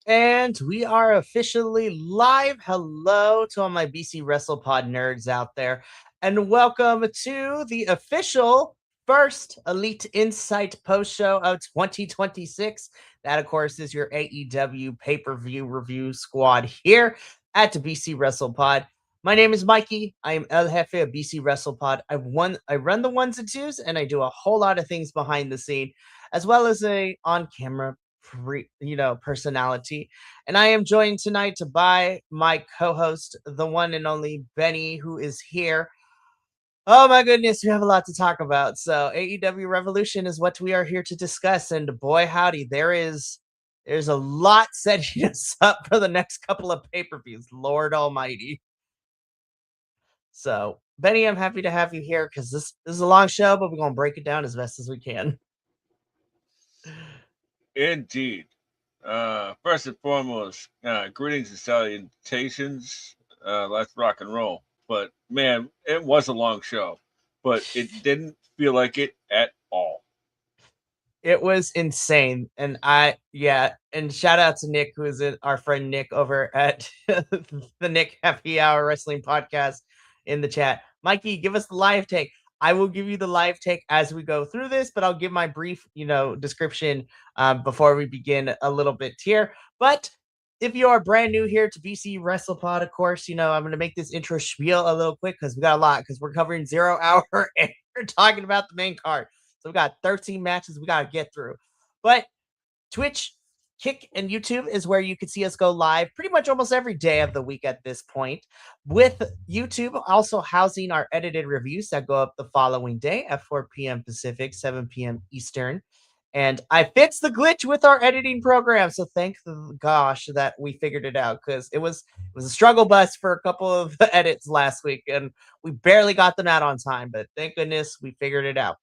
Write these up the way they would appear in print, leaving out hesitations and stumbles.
And we are officially live. Hello to all my BC WrestlePod nerds out there. And welcome to the official first Elite Insight post show of 2026. That, of course, is your AEW pay-per-view review squad here at the BC WrestlePod. My name is Mikey. I am El Jefe of BC WrestlePod. I run the ones and twos, and I do a whole lot of things behind the scene, as well as a on-camera personality. And I am joined tonight by my co-host, the one and only Benny, who is here. Oh my goodness, we have a lot to talk about. So AEW Revolution is what we are here to discuss. And boy howdy, there's a lot setting us up for the next couple of pay-per-views. Lord Almighty. So Benny, I'm happy to have you here because this is a long show, but we're gonna break it down as best as we can. Indeed. First and foremost, greetings and salutations. Let's rock and roll. But man, it was a long show, but it didn't feel like it at all. It was insane. And and shout out to Nick, who is our friend Nick over at the Nick Happy Hour Wrestling Podcast in the chat. Mikey, give us the live take. I will give you the live take as we go through this, but I'll give my brief, description before we begin a little bit here. But if you are brand new here to BC WrestlePod, of course, I'm going to make this intro spiel a little quick because we got a lot because we're covering 0 hour and we're talking about the main card. So we got 13 matches we got to get through. But Twitch, Kick, and YouTube is where you can see us go live pretty much almost every day of the week at this point. With YouTube also housing our edited reviews that go up the following day at 4 p.m. Pacific, 7 p.m. Eastern. And I fixed the glitch with our editing program. So thank gosh that we figured it out because it was a struggle bus for a couple of edits last week and we barely got them out on time. But thank goodness we figured it out.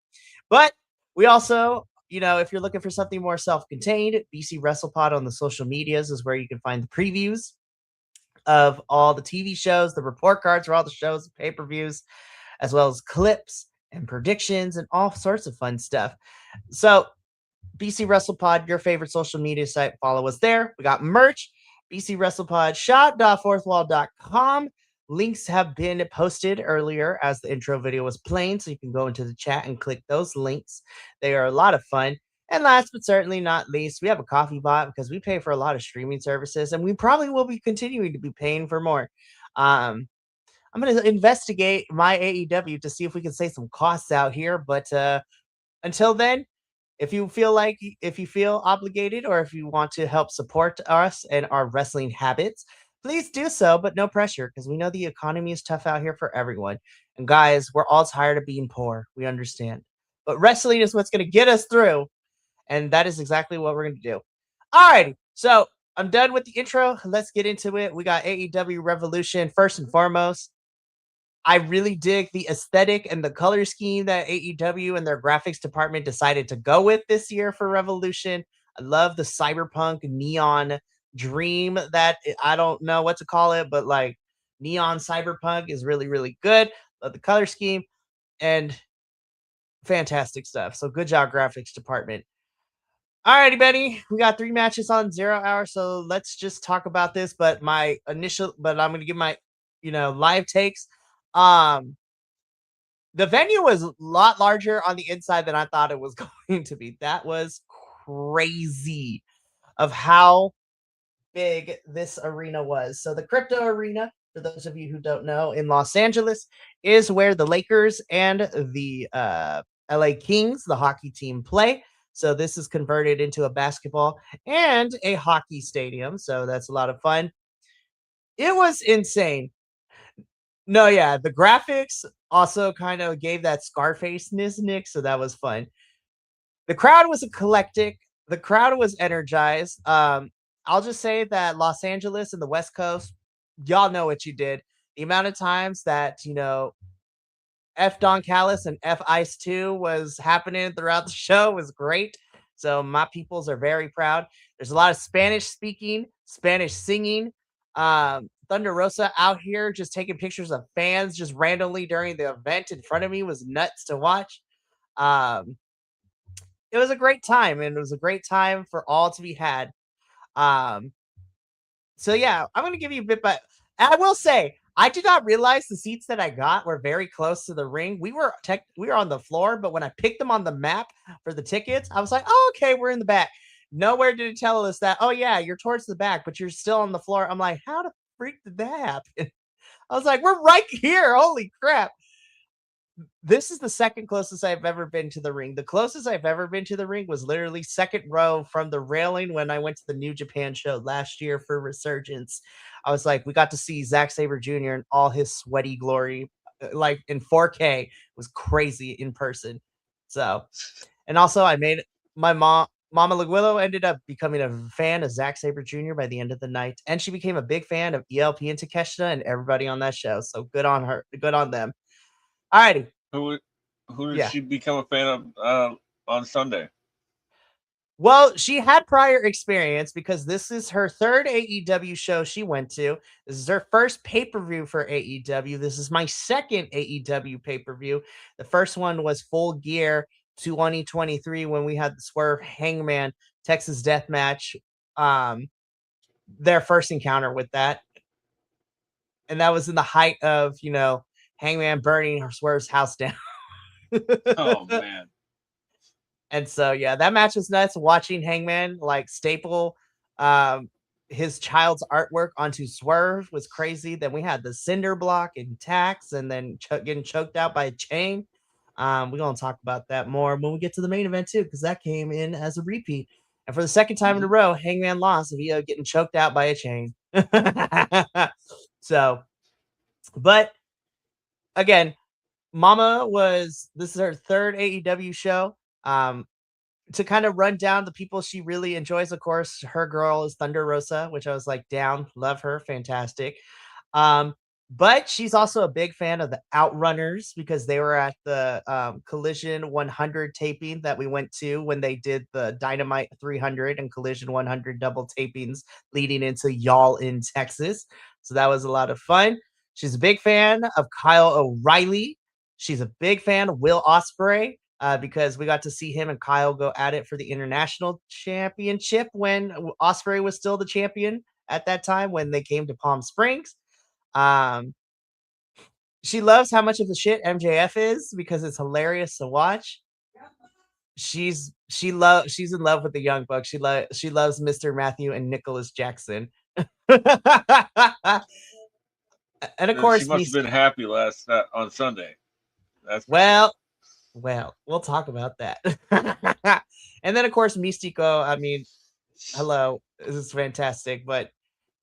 But we also, if you're looking for something more self-contained, BC WrestlePod on the social medias is where you can find the previews of all the TV shows, the report cards for all the shows, pay-per-views, as well as clips and predictions and all sorts of fun stuff. So BC WrestlePod, your favorite social media site, follow us there. We got merch, BC WrestlePod, shop.fourthwall.com. Links have been posted earlier as the intro video was playing, so you can go into the chat and click those links. They are a lot of fun. And last but certainly not least, we have a coffee bot because we pay for a lot of streaming services, and we probably will be continuing to be paying for more. I'm going to investigate my AEW to see if we can save some costs out here. But until then, if you feel obligated or if you want to help support us and our wrestling habits, please do so, but no pressure because we know the economy is tough out here for everyone. And guys, we're all tired of being poor. We understand. But wrestling is what's going to get us through. And that is exactly what we're going to do. All righty. So I'm done with the intro. Let's get into it. We got AEW Revolution first and foremost. I really dig the aesthetic and the color scheme that AEW and their graphics department decided to go with this year for Revolution. I love the cyberpunk neon dream that I don't know what to call it, but like neon cyberpunk is really, really good. Love the color scheme and fantastic stuff. So good job, graphics department. All righty, Benny. We got 3 matches on 0 hour, so let's just talk about this. But I'm going to give my, live takes. Um, the venue was a lot larger on the inside than I thought it was going to be. That was crazy of how big this arena was. So the Crypto Arena, for those of you who don't know, in Los Angeles is where the Lakers and the LA Kings, the hockey team, play. So this is converted into a basketball and a hockey stadium. So that's a lot of fun. It was insane. No, yeah, the graphics also kind of gave that Scarface-ness, Nick, so that was fun. The crowd was eclectic. The crowd was energized. I'll just say that Los Angeles and the West Coast, y'all know what you did. The amount of times that, F Don Callis and F Ice 2 was happening throughout the show was great. So my peoples are very proud. There's a lot of Spanish speaking, Spanish singing. Thunder Rosa out here just taking pictures of fans just randomly during the event in front of me was nuts to watch. It was a great time, and it was a great time for all to be had. So yeah, I'm gonna give you a bit, but I will say I did not realize the seats that I got were very close to the ring. We were on the floor, but when I picked them on the map for the tickets, I was like, oh, okay, we're in the back. Nowhere did it tell us that, oh yeah, you're towards the back, but you're still on the floor. I'm like, how the freak did that happen? I was like, we're right here. Holy crap. This is the second closest I've ever been to the ring. The closest I've ever been to the ring was literally second row from the railing when I went to the New Japan show last year for Resurgence. I was like, we got to see Zack Sabre Jr. in all his sweaty glory, like in 4K. It was crazy in person. So, and also I made my Mama Laguillo ended up becoming a fan of Zack Sabre Jr. by the end of the night, and she became a big fan of ELP and Takeshita and everybody on that show. So good on her, good on them. Alrighty, Who who did yeah. she become a fan of on Sunday? Well, she had prior experience because this is her third AEW show she went to. This is her first pay per view for AEW. This is my second AEW pay per view. The first one was Full Gear 2023 when we had the Swerve Hangman Texas Death Match. Um, their first encounter with that. And that was in the height of, Hangman burning Swerve's house down. Oh man. And so, yeah, that match was nuts. Watching Hangman like staple his child's artwork onto Swerve was crazy. Then we had the cinder block and tax, and then getting choked out by a chain. We're gonna talk about that more when we get to the main event too, because that came in as a repeat. And for the second time in a Mm-hmm. row, Hangman lost via getting choked out by a chain. So, but again, Mama was this is her third AEW show. To kind of run down the people she really enjoys, of course, her girl is Thunder Rosa, which I was like, down, love her, fantastic. Um, but she's also a big fan of the Outrunners because they were at the Collision 100 taping that we went to when they did the Dynamite 300 and Collision 100 double tapings leading into Y'all in Texas. So that was a lot of fun. She's a big fan of Kyle O'Reilly. She's a big fan of Will Ospreay because we got to see him and Kyle go at it for the international championship when Ospreay was still the champion at that time when they came to Palm Springs. Um, she loves how much of the shit MJF is because it's hilarious to watch. She's in love with the Young Bucks. She loves Mr. Matthew and Nicholas Jackson. And of She course, must have been happy last on Sunday. That's for sure. Well, we'll talk about that. And then of course Mystico, I mean, hello, this is fantastic, but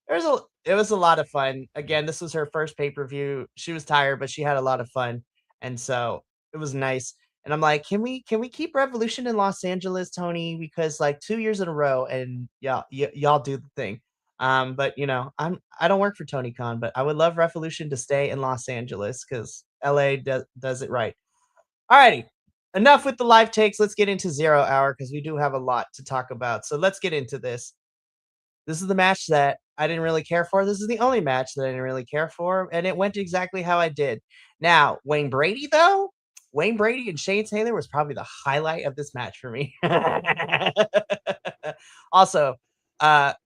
it was a lot of fun. Again, this was her first pay-per-view. She was tired, but she had a lot of fun. And so it was nice. And I'm like, can we keep Revolution in Los Angeles, Tony? Because like 2 years in a row, and y'all do the thing. But I don't work for Tony Khan, but I would love Revolution to stay in Los Angeles because LA does it right. Alrighty. Enough with the live takes. Let's get into 0 Hour because we do have a lot to talk about. So let's get into this. This is the match that I didn't really care for. This is the only match that I didn't really care for, and it went exactly how I did. Now, Wayne Brady, though, Wayne Brady and Shane Taylor was probably the highlight of this match for me. Also,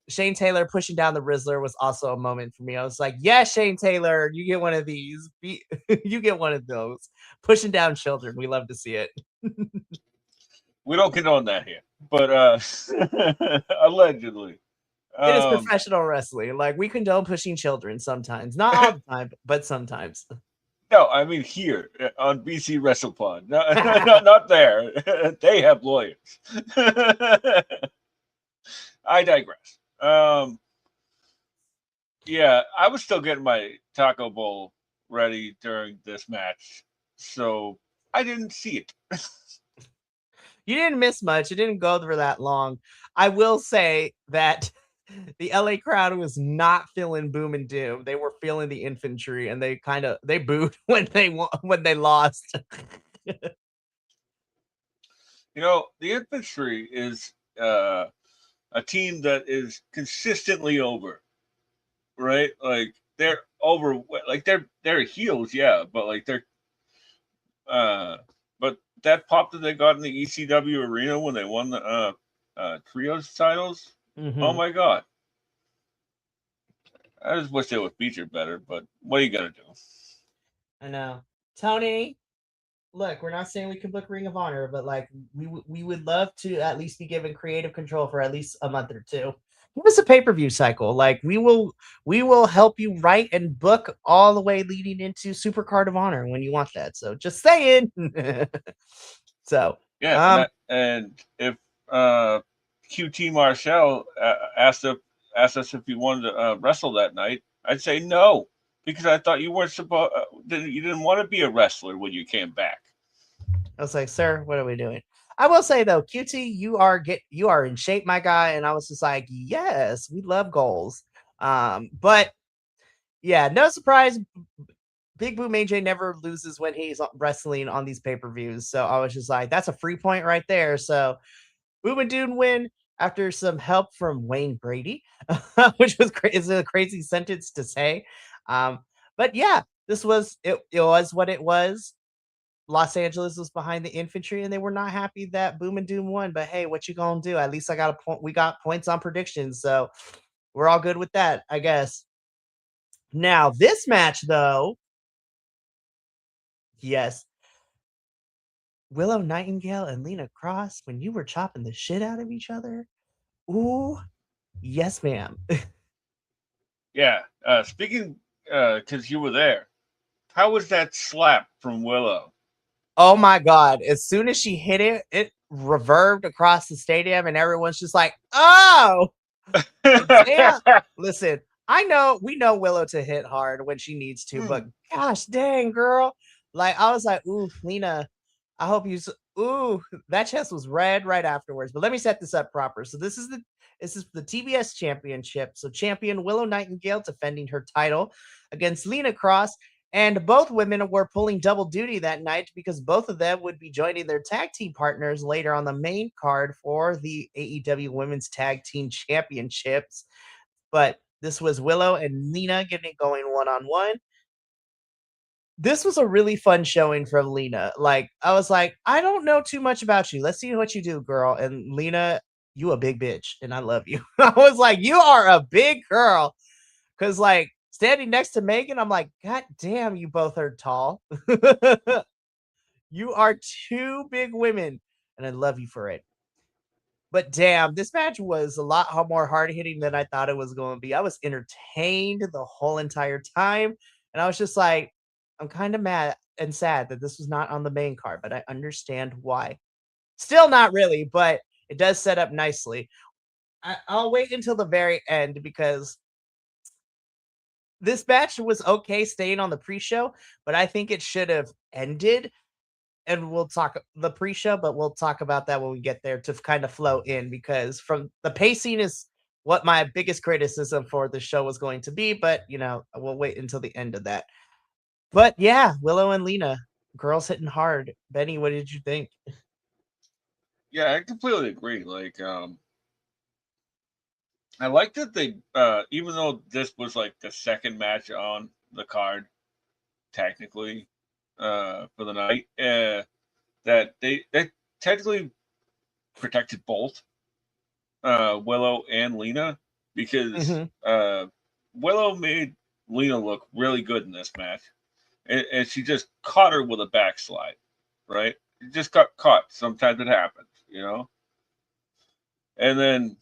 Shane Taylor pushing down the Rizzler was also a moment for me. I was like, yeah, Shane Taylor, you get one of these. You get one of those. Pushing down children. We love to see it. We don't condone that here, but allegedly. It is Um, professional wrestling. Like we condone pushing children sometimes, not all the time, but sometimes. no, I mean here on BC WrestlePod. No, not there. They have lawyers. I digress. Yeah, I was still getting my taco bowl ready during this match, so I didn't see it. You didn't miss much. It didn't go for that long. I will say that the LA crowd was not feeling boom and doom. They were feeling the infantry, and they booed when they lost. The infantry is a team that is consistently over, right? Like they're over, like they're heels, yeah, but like they're but that pop that they got in the ECW arena when they won the trios titles, oh Mm-hmm. my god, I just wish they would feature better, but what are you gonna do? I know. Tony, look, we're not saying we can book Ring of Honor, but like we would love to at least be given creative control for at least a month or two. Give us a pay-per-view cycle. Like we will help you write and book all the way leading into Super Card of Honor when you want that. So just saying. So Yeah, um and if uh, QT Marshall asked us if you wanted to wrestle that night, I'd say no because I thought you weren't supposed you didn't want to be a wrestler when you came back. I was like, sir, what are we doing? I will say though, QT, you are in shape, my guy. And I was just like, yes, we love goals. But yeah, no surprise. Big Boom AJ never loses when he's wrestling on these pay-per-views. So I was just like, that's a free point right there. So Boom and Dune win after some help from Wayne Brady, which is a crazy sentence to say. Um, but yeah, it was what it was. Los Angeles was behind the infantry, and they were not happy that Boom and Doom won. But hey, what you gonna do? At least I got a point. We got points on predictions, so we're all good with that, I guess. Now this match, though, yes, Willow Nightingale and Lena Cross, when you were chopping the shit out of each other. Ooh, yes, ma'am. Yeah, speaking because you were there, how was that slap from Willow? Oh my god! As soon as she hit it, it reverbed across the stadium, and everyone's just like, "Oh!" Like, damn. Listen, we know Willow to hit hard when she needs to, but gosh dang, girl. Like, I was like, ooh, Lena, I hope you, ooh, that chest was red right afterwards. But let me set this up proper. So this is the TBS championship. So champion Willow Nightingale defending her title against Lena Cross. And both women were pulling double duty that night because both of them would be joining their tag team partners later on the main card for the AEW Women's Tag Team Championships. But this was Willow and Lena getting it going one on one. This was a really fun showing from Lena. Like, I was like, I don't know too much about you. Let's see what you do, girl. And Lena, you a big bitch, and I love you. I was like, you are a big girl. Cause like standing next to Megan, I'm like, God damn, you both are tall. You are two big women, and I love you for it. But damn, this match was a lot more hard hitting than I thought it was going to be. I was entertained the whole entire time, and I was just like, I'm kind of mad and sad that this was not on the main card, but I understand why. Still not really, but it does set up nicely. I'll wait until the very end because this match was okay staying on the pre-show, but I think it should have ended. And we'll talk the pre-show, but we'll talk about that when we get there to kind of flow in because from the pacing is what my biggest criticism for the show was going to be, but we'll wait until the end of that. But yeah, Willow and Lena, girls hitting hard. Benny, what did you think? Yeah, I completely agree. Like, I like that they, even though this was like the second match on the card, technically, for the night, that they technically protected both Willow and Lena because Mm-hmm. Willow made Lena look really good in this match, and she just caught her with a backslide, right? She just got caught. Sometimes it happens, you know. And then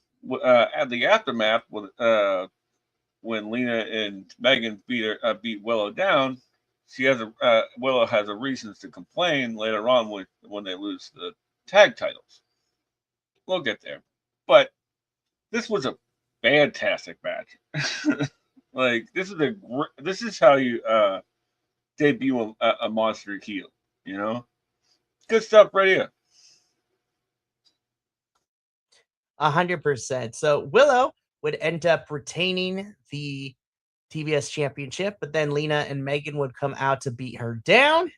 at the aftermath, when Lena and Megan beat Willow down, Willow has a reason to complain later on when they lose the tag titles. We'll get there, but this was a fantastic match. Like this is how you debut a monster heel. You know, good stuff right here. 100%. So Willow would end up retaining the TBS championship, but then Lena and Megan would come out to beat her down.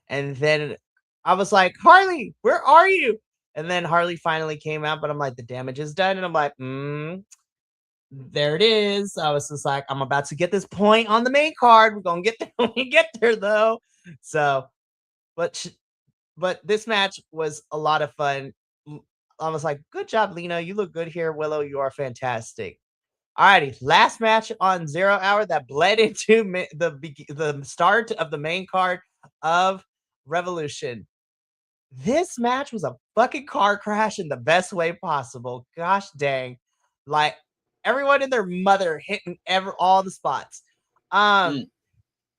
And then I was like, Harley, where are you? And then Harley finally came out, but I'm like, the damage is done. And I'm like, there it is. I was just like, I'm about to get this point on the main card. We're gonna get there when we get there, though. So, but but this match was a lot of fun. I was like, good job, Lena. You look good here. Willow, you are fantastic. Alrighty, last match on 0 Hour that bled into the start of the main card of Revolution. This match was a fucking car crash in the best way possible. Gosh dang. Like everyone and their mother hitting all the spots. Mm.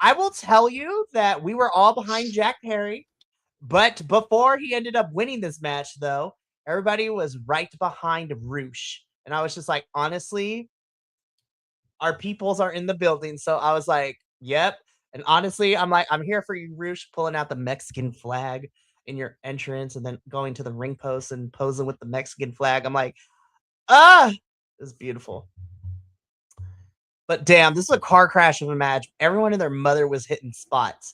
I will tell you that we were all behind Jack Perry, but before he ended up winning this match, though, everybody was right behind Roosh. And I was just like, honestly, our peoples are in the building. So I was like, yep. And honestly, I'm like, I'm here for you, Roosh, pulling out the Mexican flag in your entrance and then going to the ring post and posing with the Mexican flag. I'm like, it's beautiful. But damn, this is a car crash of a match. Everyone and their mother was hitting spots.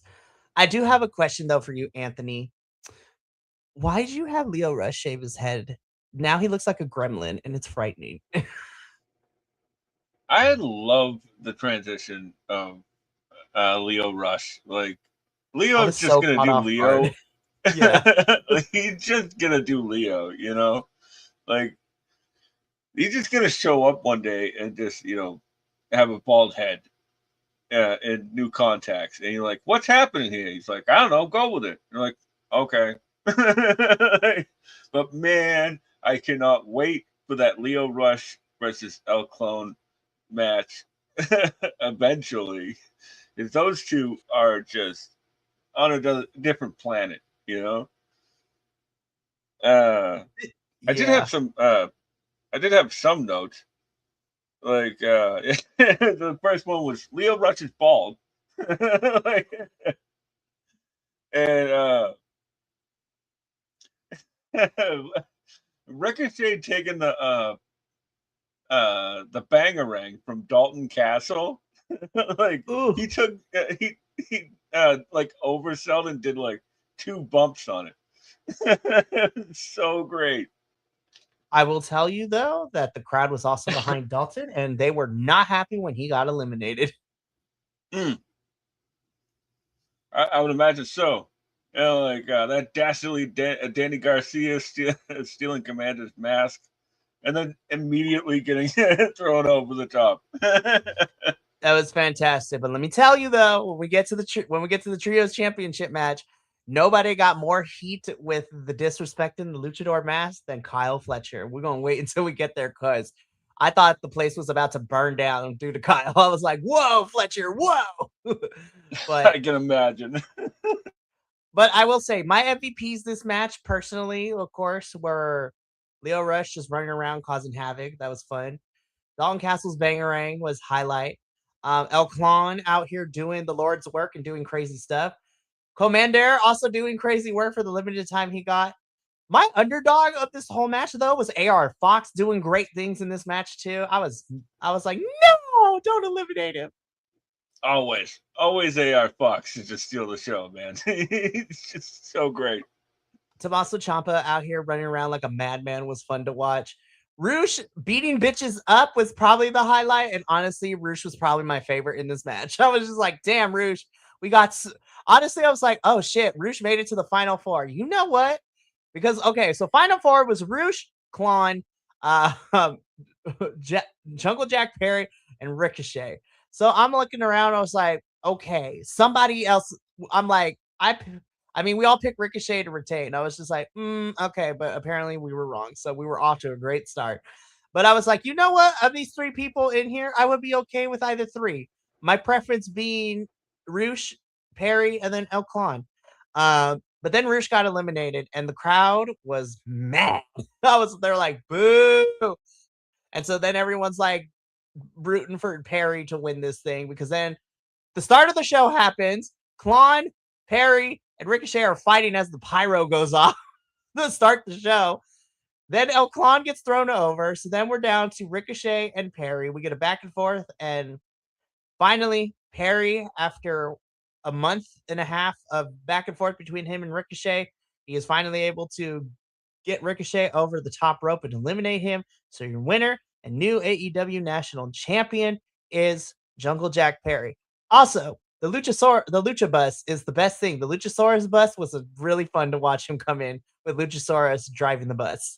I do have a question though for you, Anthony. Why did you have Lio Rush shave his head? Now he looks like a gremlin and it's frightening. I love the transition of Lio Rush. Like I Leo's was just so gonna caught do off guard. Leo. Yeah. Like, he's just gonna do Leo, you know? Like he's just gonna show up one day and just, have a bald head and new contacts. And you're like, what's happening here? He's like, I don't know, go with it. You're like, okay. But man, I cannot wait for that Leo Rush versus El Clone match eventually. If those two are just on a different planet, you know? I did Yeah. have some notes. Like the first one was Leo Rush is bald. Like, and Ricochet taking the bangarang from Dalton Castle. Like Ooh. he took he like oversold and did like 2 bumps on it. So great. I will tell you though that the crowd was also behind Dalton and they were not happy when he got eliminated. Mm. I would imagine so. Like that dastardly Danny Garcia stealing Commander's mask, and then immediately getting thrown over the top. That was fantastic. But let me tell you though, when we get to the trios championship match, nobody got more heat with the disrespect in the luchador mask than Kyle Fletcher. We're gonna wait until we get there because I thought the place was about to burn down due to Kyle. I was like, whoa, Fletcher, whoa. but I can imagine. But I will say my MVPs this match, personally, of course, were Leo Rush just running around causing havoc. That was fun. Dalton Castle's bangerang was highlight. El Clon out here doing the Lord's work and doing crazy stuff. Commander also doing crazy work for the limited time he got. My underdog of this whole match though was AR Fox doing great things in this match too. I was like, no, don't eliminate him. Always AR Fox to just steal the show, man. It's just so great. Tommaso Ciampa out here running around like a madman was fun to watch. Roosh beating bitches up was probably the highlight, and honestly, Roosh was probably my favorite in this match. I was just like, damn, Roosh, we got. Honestly, I was like, oh shit, Roosh made it to the final four. You know what? Because okay, so final four was Roosh, Klon, Jungle Jack Perry, and Ricochet. So I'm looking around. I was like, okay, somebody else. I'm like, I mean, we all picked Ricochet to retain. I was just like, okay, but apparently we were wrong. So we were off to a great start. But I was like, you know what? Of these three people in here, I would be okay with either three. My preference being Roosh, Perry, and then El Clon. But then Roosh got eliminated, and the crowd was mad. They're like, boo. And so then everyone's like rooting for Perry to win this thing because then the start of the show happens. Klon, Perry, and Ricochet are fighting as the pyro goes off to start the show. Then El Clon gets thrown over. So then we're down to Ricochet and Perry. We get a back and forth. And finally, Perry, after a month and a half of back and forth between him and Ricochet, he is finally able to get Ricochet over the top rope and eliminate him. So your winner and new AEW National Champion is Jungle Jack Perry. Also, the Lucha bus is the best thing. The Luchasaurus bus was really fun to watch him come in with Luchasaurus driving the bus.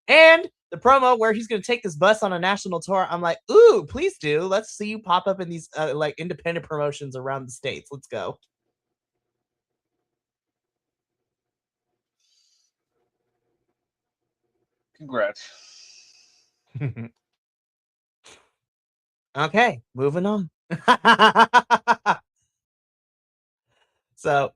And the promo where he's going to take this bus on a national tour. I'm like, ooh, please do. Let's see you pop up in these like independent promotions around the states. Let's go. Congrats. Okay, moving on. So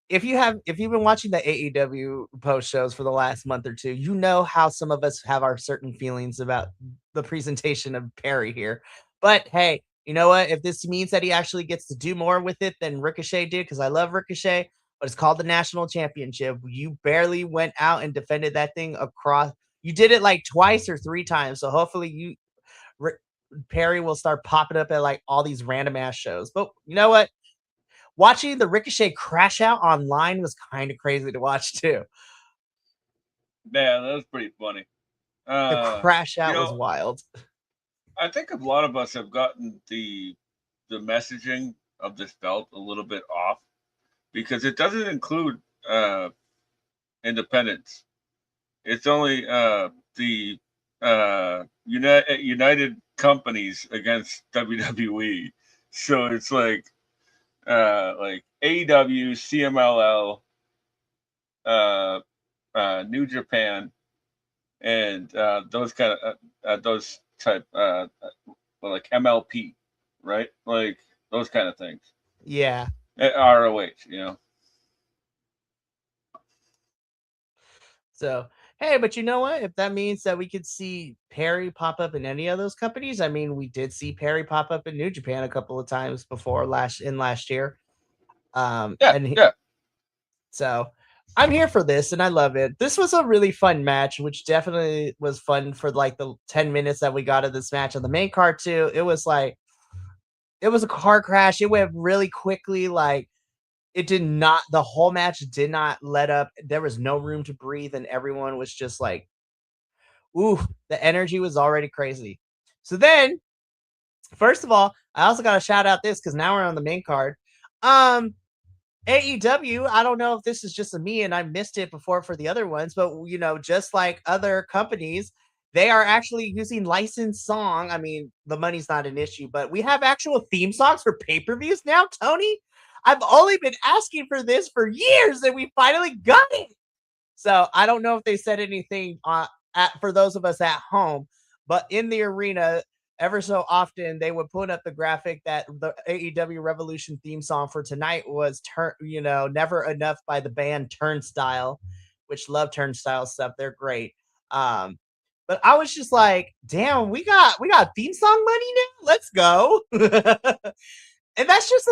if you've been watching the AEW post shows for the last month or two, you know how some of us have our certain feelings about the presentation of Perry here. But hey, you know what? If this means that he actually gets to do more with it than Ricochet did, because I love Ricochet, but it's called the national championship. You barely went out and defended that thing across. You did it like twice or three times. So hopefully Perry will start popping up at like all these random ass shows. But you know what? Watching the Ricochet crash out online was kind of crazy to watch too. Yeah, that was pretty funny. The crash You out was know, wild. I think a lot of us have gotten the messaging of this belt a little bit off because it doesn't include independence. It's only the United companies against WWE. So it's like AEW, CMLL, uh, New Japan, and those kind of those type like MLP, right? Like those kind of things. Yeah. ROH, you know. So, hey, but you know what? If that means that we could see Perry pop up in any of those companies, I mean, we did see Perry pop up in New Japan a couple of times before last year. Yeah, And yeah, so I'm here for this and I love it. This was a really fun match, which definitely was fun for like the 10 minutes that we got of this match on the main card too. It was a car crash. It went really quickly. Like it did not, the whole match did not let up. There was no room to breathe, and everyone was just like, ooh, the energy was already crazy. So then, first of all, I also got to shout out this because now we're on the main card. Um, AEW, I don't know if this is just a me and I missed it before for the other ones, but you know, just like other companies, they are actually using licensed song. I mean, the money's not an issue, but we have actual theme songs for pay-per-views now, Tony. I've only been asking for this for years and we finally got it. So I don't know if they said anything for those of us at home, but in the arena, ever so often they would put up the graphic that the AEW Revolution theme song for tonight was Never Enough by the band Turnstile, which love Turnstile stuff. They're great. But I was just like, damn, we got theme song money now. Let's go. And that's just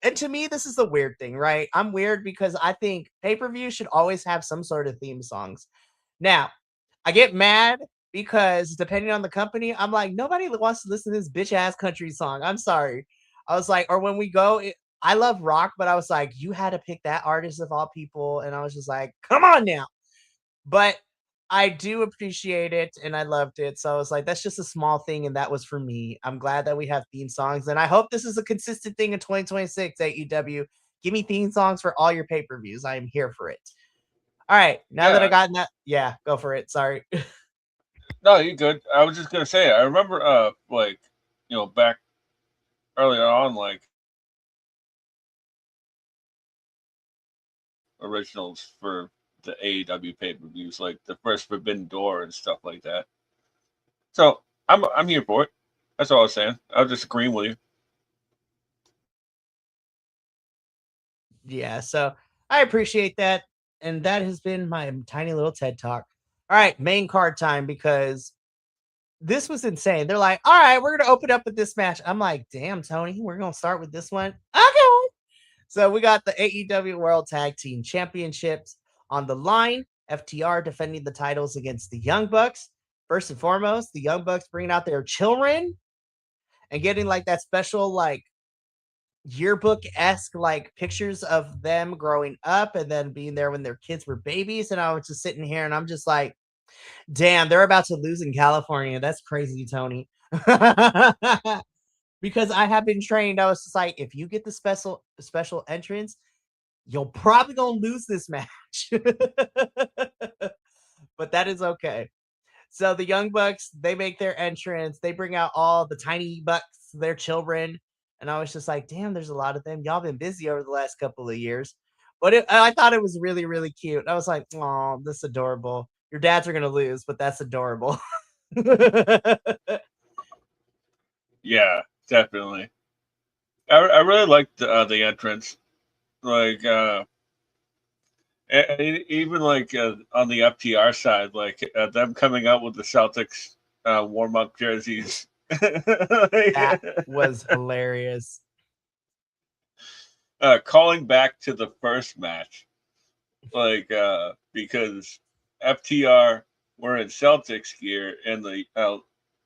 and to me, this is the weird thing, right? I'm weird because I think pay-per-view should always have some sort of theme songs. Now, I get mad because depending on the company, I'm like, nobody wants to listen to this bitch ass country song. I'm sorry. I was like, or when we go, I love rock, but I was like, you had to pick that artist of all people. And I was just like, come on now. But I do appreciate it and I loved it. So I was like, that's just a small thing. And that was for me. I'm glad that we have theme songs. And I hope this is a consistent thing in 2026, AEW. Give me theme songs for all your pay per views. I am here for it. All right. Now that I yeah. got that, yeah, go for it. Sorry. No, you good. I was just gonna say. I remember, like, back earlier on, like originals for the AEW pay per views, like the first Forbidden Door and stuff like that. So I'm here for it. That's all I was saying. I was just agreeing with you. Yeah. So I appreciate that. And that has been my tiny little TED talk. All right. Main card time because this was insane. They're like, all right, we're going to open up with this match. I'm like, damn, Tony, we're going to start with this one. Okay. So we got the AEW World Tag Team Championships on the line. FTR defending the titles against the Young Bucks. First and foremost, the Young Bucks bringing out their children and getting like that special like yearbook-esque like pictures of them growing up and then being there when their kids were babies. And I was just sitting here and I'm just like, damn, they're about to lose in California. That's crazy, Tony. Because I have been trained. I was just like, if you get the special entrance, you're probably gonna lose this match. But that is okay. So the Young Bucks, they make their entrance. They bring out all the tiny bucks, their children. And I was just like, damn, there's a lot of them. Y'all been busy over the last couple of years. But I thought it was really, really cute. I was like, oh, this is adorable. Your dads are going to lose, but that's adorable. Yeah, definitely. I really liked the entrance. Like, even like on the FTR side, like them coming out with the Celtics warm up jerseys. That Like, was hilarious. calling back to the first match, like because FTR were in Celtics gear and the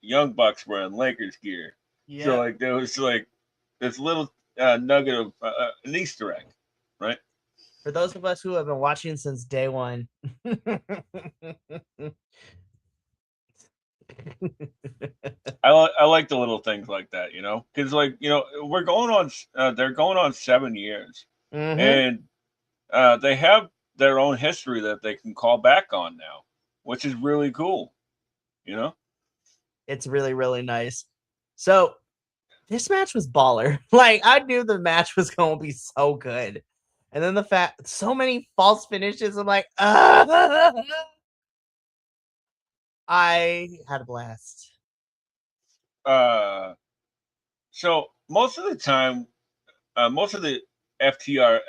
Young Bucks were in Lakers gear. So Yep. like there was like this little nugget of an Easter egg, right? For those of us who have been watching since day one. I like the little things like that, you know, because like we're going on, they're going on 7 years, Mm-hmm. and they have their own history that they can call back on now, which is really cool, you know. It's really, really nice. So this match was baller. Like I knew the match was gonna be so good. And then the fact so many false finishes, I'm like, ah! I had a blast. Uh, so most of the time, most of the FTR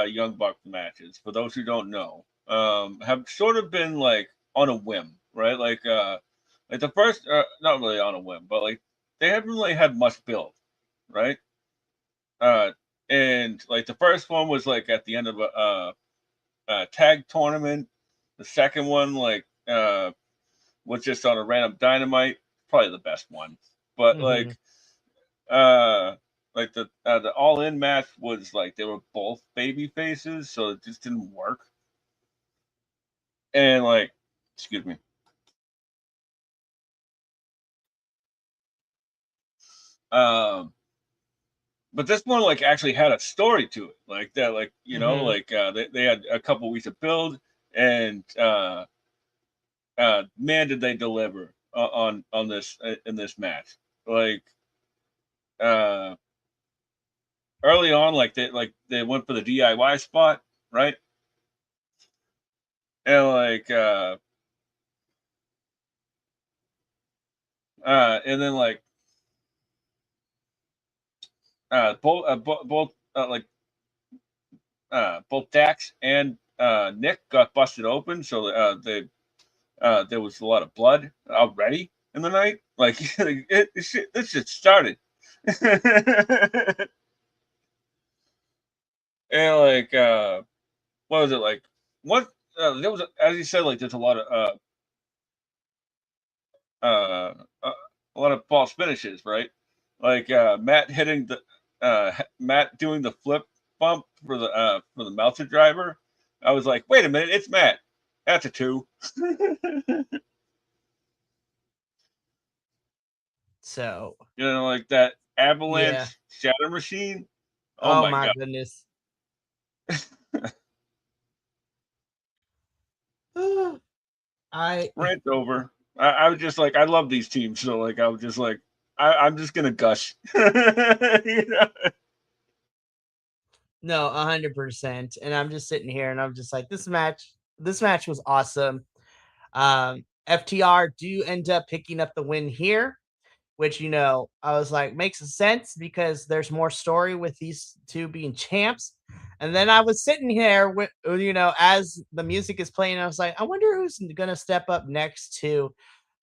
Young Buck matches, for those who don't know, have sort of been like on a whim, right? Like the first, not really on a whim, but like they haven't really had much build, right? Uh, and like the first one was like at the end of a tag tournament. The second one, like, was just on a random Dynamite, probably the best one. But Mm-hmm. uh, like the All In match was like they were both baby faces, so it just didn't work. And like, excuse me. Um, but this one like actually had a story to it, like that, like Mm-hmm. like they had a couple weeks of build, and man, did they deliver on this in this match? Like uh, early on, like they went for the DIY spot, right? And like and then like both both Dax and Nick got busted open, so there was a lot of blood already in the night. Like this shit started. And like what was it like? What there was, as you said, like there's uh, uh, a lot of false finishes, right? Like Matt hitting the Matt doing the flip bump for the Meltzer driver. I was like, wait a minute, it's Matt. That's a two. So Like that yeah. avalanche shatter machine. Oh Oh my my god, goodness. I rant over. I was just like, I love these teams, so like I was just like, I'm just gonna gush. You know? no 100%. And I'm just sitting here and I'm just like, this match was awesome. FTR do end up picking up the win here, which I was like makes sense because there's more story with these two being champs. And then I was sitting here with as the music is playing, I was like, I wonder who's gonna step up next to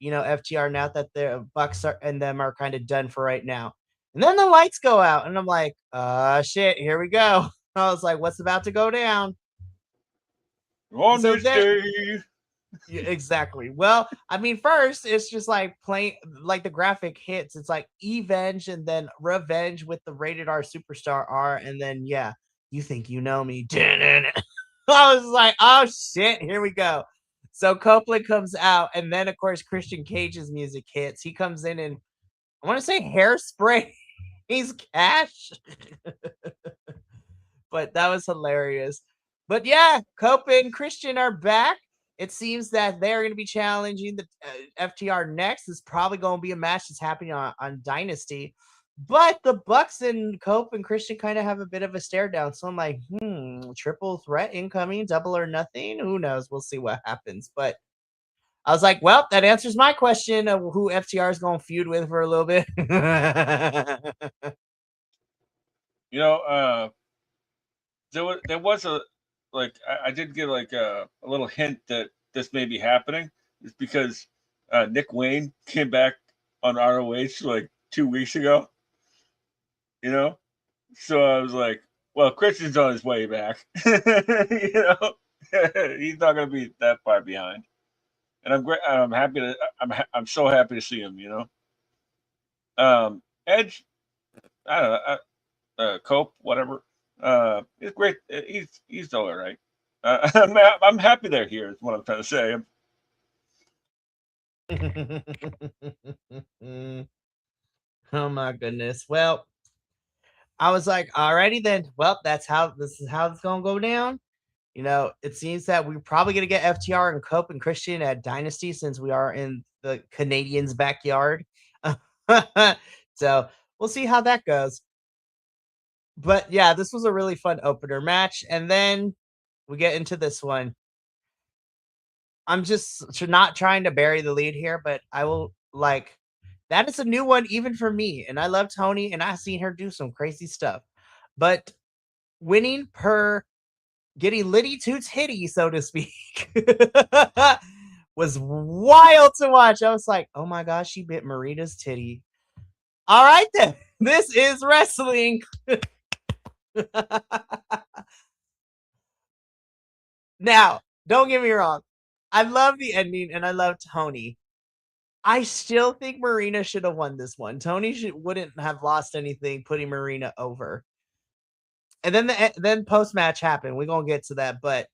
FTR now that the Bucks are and them are kind of done for right now. And then the lights go out, and I'm like, shit, here we go. I was like, what's about to go down? On So this then day, yeah, exactly. Well, I mean, first it's just like plain like the graphic hits. It's like Evenge and then Revenge with the rated R superstar R, and then yeah, you think you know me. I was like, oh shit, here we go. So Copeland comes out, and then of course Christian Cage's music hits. He comes in and I want to say hairspray. He's Cash, but that was hilarious. But yeah, Cope and Christian are back. it seems that they're going to be challenging the FTR next. It's probably going to be a match that's happening on Dynasty. But the Bucks and Cope and Christian kind of have a bit of a stare down. So I'm like, triple threat incoming, double or nothing. Who knows? We'll see what happens. But I was like, well, that answers my question of who FTR is going to feud with for a little bit. There was a I did get like a little hint that this may be happening. It's because Nick Wayne came back on ROH like 2 weeks ago. So I was like, well, Christian's on his way back. He's not going to be that far behind, and I'm great. I'm happy to. I'm so happy to see him. Edge. I don't know. Cope, whatever. It's great. He's all right. I'm happy they're here. Is what I'm trying to say. Oh my goodness. Well, I was like, alrighty then. Well, this is how it's gonna go down. It seems that we're probably gonna get FTR and Cope and Christian at Dynasty since we are in the Canadians' backyard. So we'll see how that goes. But yeah, this was a really fun opener match. And then we get into this one. I'm just not trying to bury the lead here, but I will that is a new one even for me. And I love Tony and I've seen her do some crazy stuff. But winning per getting Liddy Toots Hitty, so to speak, was wild to watch. I was like, oh my gosh, she bit Marita's titty. All right then. This is wrestling. Now, don't get me wrong. I love the ending and I love Tony. I still think Marina should have won this one. Tony wouldn't have lost anything putting Marina over. And then post match happened. We're gonna get to that, but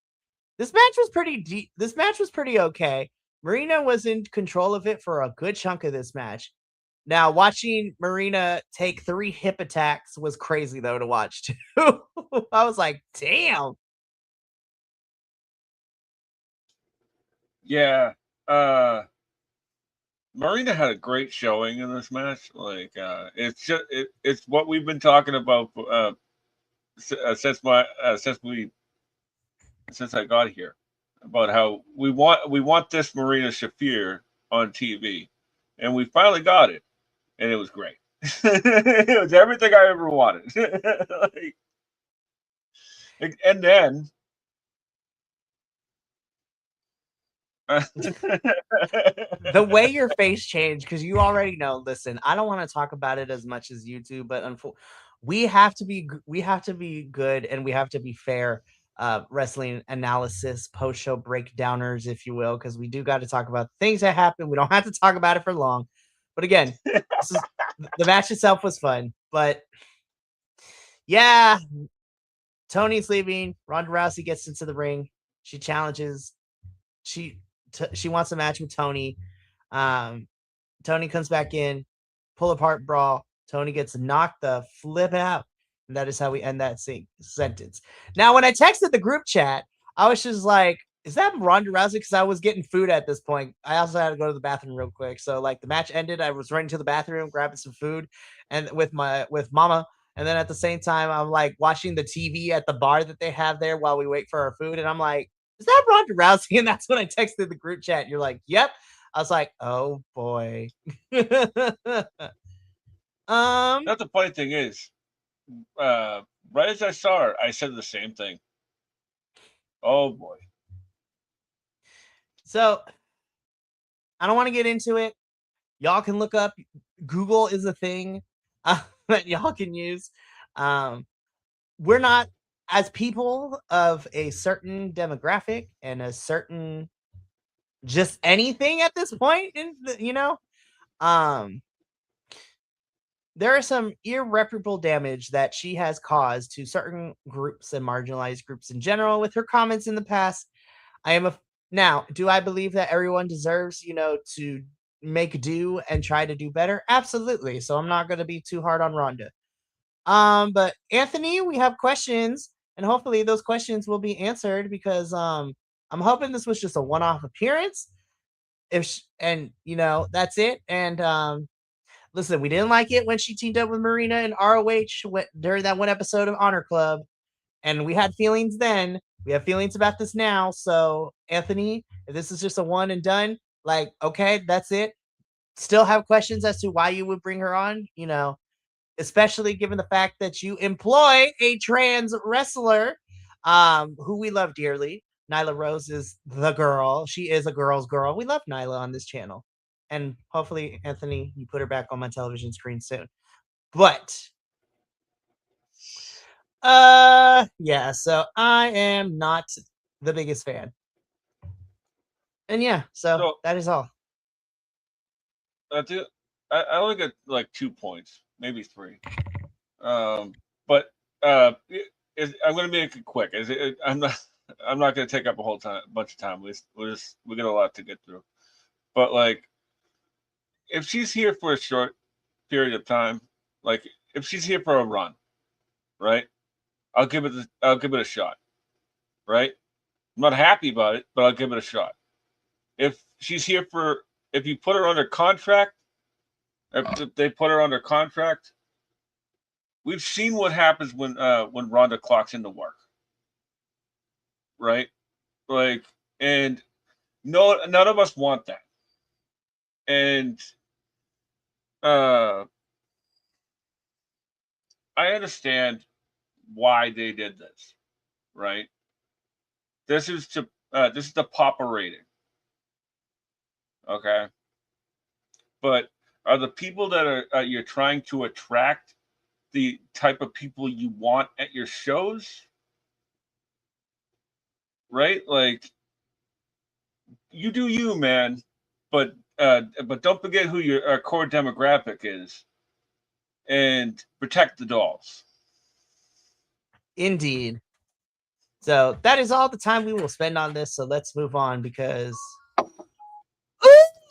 this match was pretty deep. This match was pretty okay. Marina was in control of it for a good chunk of this match. Now, watching Marina take 3 hip attacks was crazy though to watch too. I was like, damn. Yeah. Marina had a great showing in this match. It's what we've been talking about since I got here, about how we want this Marina Shafir on TV, and we finally got it, and it was great. It was everything I ever wanted. And then the way your face changed, because you already know. Listen, I don't want to talk about it as much as you do, but we have to be good and we have to be fair. Wrestling analysis, post show breakdowners, if you will, because we do got to talk about things that happen. We don't have to talk about it for long, but again, the match itself was fun. But yeah, Tony's leaving. Ronda Rousey gets into the ring. She challenges. She wants a match with Tony. Tony comes back in, pull apart brawl. Tony gets knocked the flip out. And that is how we end that sentence. Now, when I texted the group chat, I was just like, is that Ronda Rousey? Because I was getting food at this point. I also had to go to the bathroom real quick. So the match ended. I was running to the bathroom, grabbing some food and with mama. And then at the same time, I'm watching the TV at the bar that they have there while we wait for our food. And I'm like, is that Ronda Rousey? And that's when I texted the group chat. You're like, yep. I was like, oh boy. That's the funny thing is, right as I saw her, I said the same thing. Oh boy. So I don't want to get into it. Y'all can look up. Google is a thing that y'all can use. We're not, as people of a certain demographic and a certain just anything at this point, there is some irreparable damage that she has caused to certain groups and marginalized groups in general with her comments in the past. Now, do I believe that everyone deserves, to make do and try to do better? Absolutely. So I'm not going to be too hard on Rhonda. But Anthony, we have questions, and hopefully those questions will be answered because I'm I'm hoping this was just a one-off appearance. And that's it. And listen, we didn't like it when she teamed up with Marina and ROH during that one episode of Honor Club, and we had feelings then. We have feelings about this now. So, Anthony, if this is just a one and done, like, okay, that's it. Still have questions as to why you would bring her on, especially given the fact that you employ a trans wrestler, who we love dearly. Nyla Rose is the girl. She is a girl's girl. We love Nyla on this channel. And hopefully, Anthony, you put her back on my television screen soon. But yeah, so I am not the biggest fan. And yeah, so that is all. I only got like 2 points, maybe 3. But I'm going to make it quick. I'm not going to take up a bunch of time. We got a lot to get through. But like, if she's here for a short period of time, like if she's here for a run, right? I'll give it a shot, right? I'm not happy about it, but I'll give it a shot. If you put her under contract, if they put her under contract, we've seen what happens when Ronda clocks into work, right? Like, and no, none of us want that. And I understand why they did this, right? This is the Papa rating, okay? But are the people that are you're trying to attract the type of people you want at your shows? Right? Like, you do you, man, but don't forget who your core demographic is, and protect the dolls. Indeed. So that is all the time we will spend on this. So let's move on because,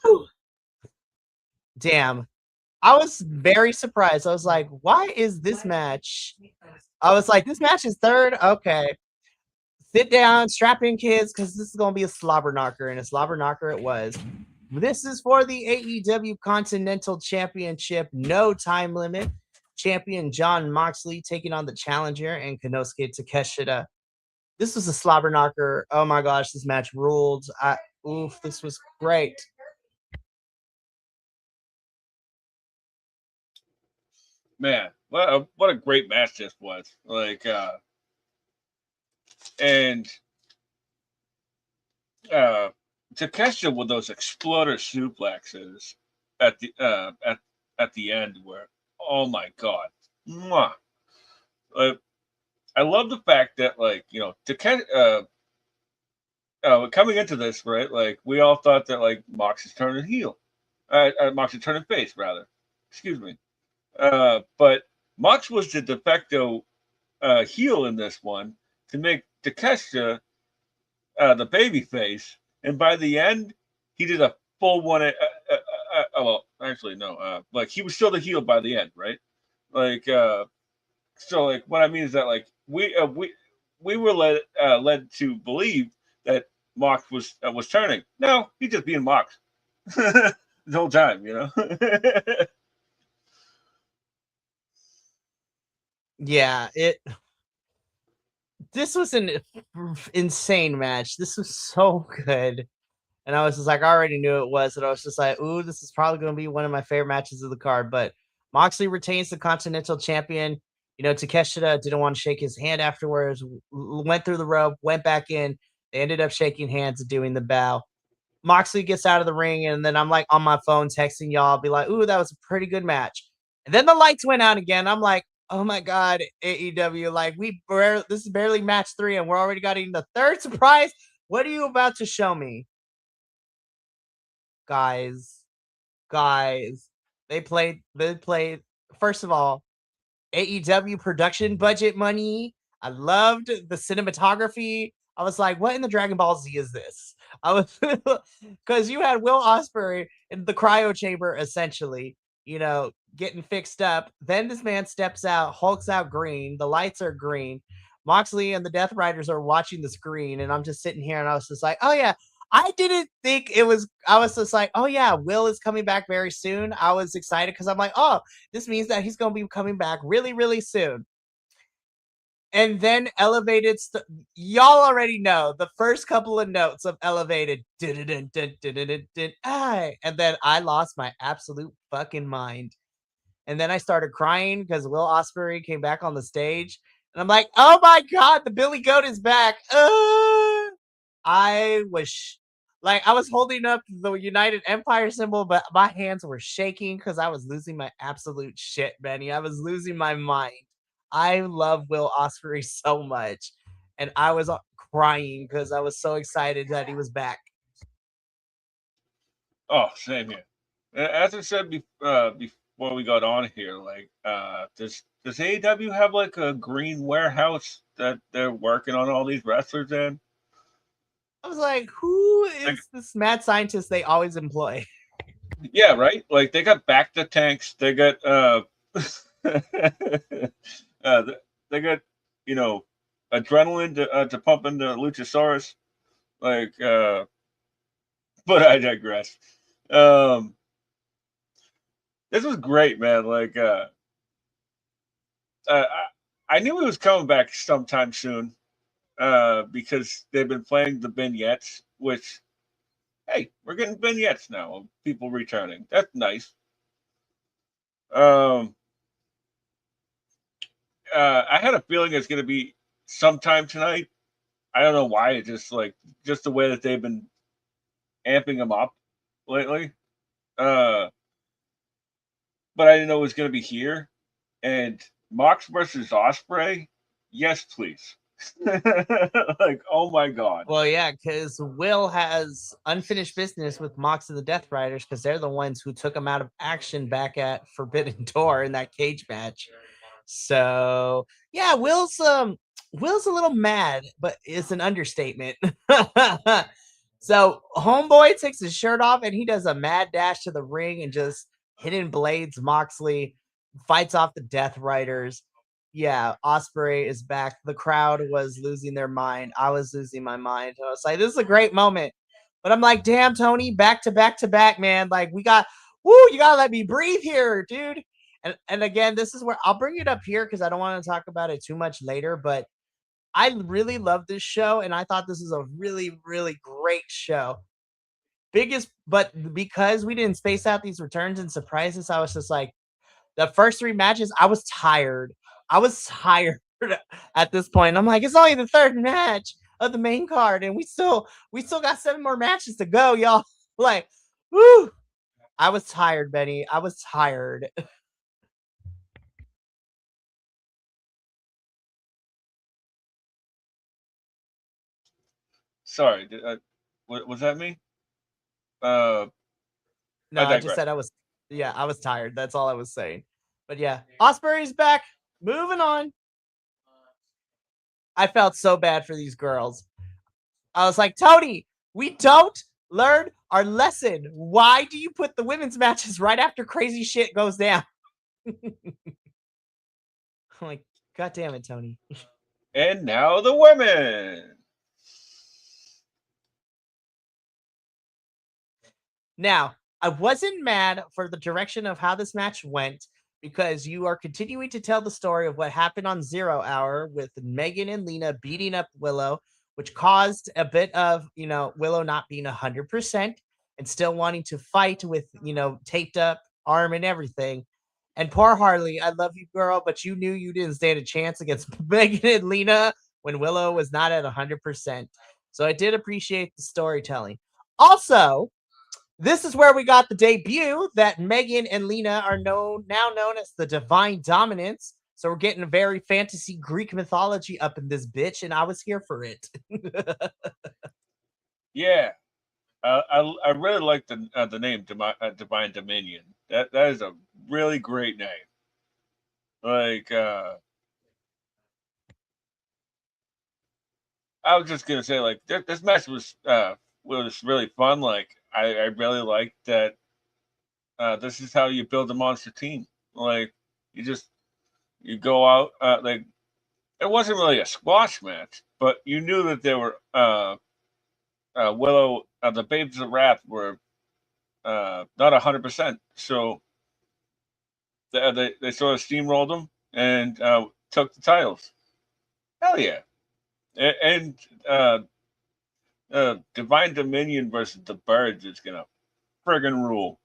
ooh, damn, I was very surprised. I was like, why is this match? I was like, this match is third. Okay, sit down, strap in, kids, because this is gonna be a slobber knocker, and a slobber knocker it was. This is for the AEW Continental Championship, no time limit. Champion Jon Moxley taking on the challenger and Konosuke Takeshita. This was a slobber knocker. Oh my gosh, this match ruled. This was great. Man, what a great match this was. Like, and Takeshita with those exploder suplexes at the end, where, oh my god, mwah. I love the fact that, like, Takeshita, coming into this, right? Like, we all thought that, like, Mox is turning heel, Mox is turning face, rather. Excuse me. But Mox was the de facto heel in this one to make Takeshita the baby face, and by the end, he did a full one. Well, actually, no. Like, he was still the heel by the end, right? Like, so, like, what I mean is that, like, we were led to believe that Mox was turning. No, he's just being Mox the whole time, you know. Yeah, this was an insane match. This was so good. And I was just like, I already knew it was. And I was just like, ooh, this is probably going to be one of my favorite matches of the card. But Moxley retains the Continental Champion. Takeshita didn't want to shake his hand afterwards, went through the rope, went back in. They ended up shaking hands and doing the bow. Moxley gets out of the ring, and then I'm like on my phone texting y'all, be like, ooh, that was a pretty good match. And then the lights went out again. I'm like, oh my God, AEW, like this is barely match 3, and we're already getting the third surprise. What are you about to show me? Guys, they played, first of all, AEW production budget money. I loved the cinematography. I was like, what in the Dragon Ball Z is this? I was because you had Will Ospreay in the cryo chamber, essentially, getting fixed up. Then this man steps out, hulks out green. The lights are green. Moxley and the Death Riders are watching the screen, and I'm just sitting here, and I was just like, oh yeah. I didn't think it was. I was just like, oh yeah, Will is coming back very soon. I was excited because I'm like, oh, this means that he's going to be coming back really, really soon. And then Elevated, y'all already know the first couple of notes of Elevated, and then I lost my absolute fucking mind. And then I started crying because Will Ospreay came back on the stage, and I'm like, oh my god, the Billy Goat is back. I was like, I was holding up the United Empire symbol, but my hands were shaking because I was losing my absolute shit, Benny. I was losing my mind. I love Will Ospreay so much, and I was crying because I was so excited that he was back. Oh, same here. As I said before we got on here, like, does AEW have like a green warehouse that they're working on all these wrestlers in? I was like, who Like, is this mad scientist they always employ? yeah, right. Like they got back to tanks. They got they got you know adrenaline to pump into Luchasaurus. Like, but I digress. Um, this was great, man. Like, uh, I knew he was coming back sometime soon because they've been playing the vignettes, which, hey, we're getting vignettes now of people returning. That's nice. Um, I had a feeling it's going to be sometime tonight. I don't know why. It just the way that they've been amping him up lately. Uh, but I didn't know it was going to be here. And Mox versus Osprey, yes, please. Like, oh my god. Well, yeah, because Will has unfinished business with Mox and the Death Riders because they're the ones who took him out of action back at Forbidden Door in that cage match. So yeah, Will's a little mad, but it's an understatement. So Homeboy takes his shirt off and he does a mad dash to the ring and just hidden blades Moxley, fights off the Death Riders. Yeah, Osprey is back. The crowd was losing their mind. I was losing my mind. I was like, this is a great moment. But I'm like, damn, Tony, back to back to back, man. Like, you gotta let me breathe here, dude. And again, this is where I'll bring it up here because I don't want to talk about it too much later, but I really love this show, and I thought this is a really, really great show. But because we didn't space out these returns and surprises, I was just like, the first three matches, I was tired. I was tired at this point. I'm like, it's only the third match of the main card, and we still got 7 more matches to go, y'all. Like, whoo! I was tired, Benny. I was tired. Sorry, was that me? Uh, No, I I just digress. said I was tired. That's all I was saying. But yeah, Osprey's back. Moving on. I felt so bad for these girls. I was like, Tony, we don't learn our lesson. Why do you put the women's matches right after crazy shit goes down? I'm like, God damn it, Tony. And now the women. Now, I wasn't mad for the direction of how this match went because you are continuing to tell the story of what happened on Zero Hour with Megan and Lena beating up Willow, which caused a bit of, Willow not being 100% and still wanting to fight with, taped up arm and everything. And poor Harley, I love you, girl, but you knew you didn't stand a chance against Megan and Lena when Willow was not at 100%. So I did appreciate the storytelling. Also, this is where we got the debut that Megan and Lena are now known as the Divine Dominance. So we're getting a very fantasy Greek mythology up in this bitch, and I was here for it. Yeah, I really like the name Divine Dominion. That is a really great name. Like, I was just gonna say, like, this match was really fun. Like, I really like that. This is how you build a monster team. Like, you go out. Like, it wasn't really a squash match, but you knew that there were Willow, the Babes of Wrath were not 100%. So they sort of steamrolled them and took the titles. Hell yeah! And Divine Dominion versus the Birds is gonna friggin' rule.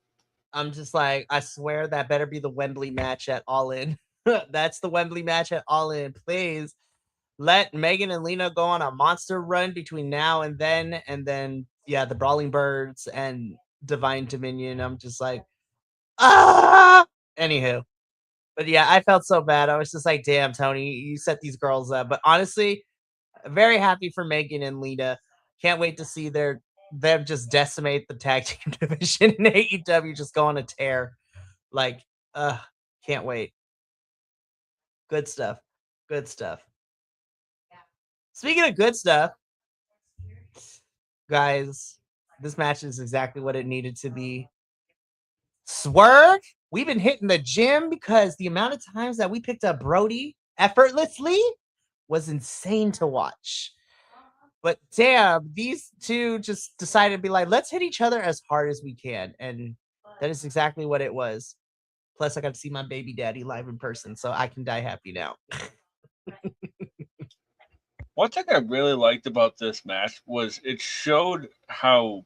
I'm just like, I swear that better be the Wembley match at All In. That's the Wembley match at All In. Please let Megan and Lena go on a monster run between now and then yeah, the Brawling Birds and Divine Dominion. I'm just like, ah. Anywho, but yeah, I felt so bad. I was just like, damn, Tony, you set these girls up. But honestly, very happy for Megan and Lena. Can't wait to see them just decimate the tag team division in AEW, just go on a tear. Like, can't wait. Good stuff. Good stuff. Speaking of good stuff, guys, this match is exactly what it needed to be. Swerve, we've been hitting the gym because the amount of times that we picked up Brody effortlessly was insane to watch. But damn, these two just decided to be like, let's hit each other as hard as we can. And that is exactly what it was. Plus, I got to see my baby daddy live in person, so I can die happy now. One thing I really liked about this match was it showed how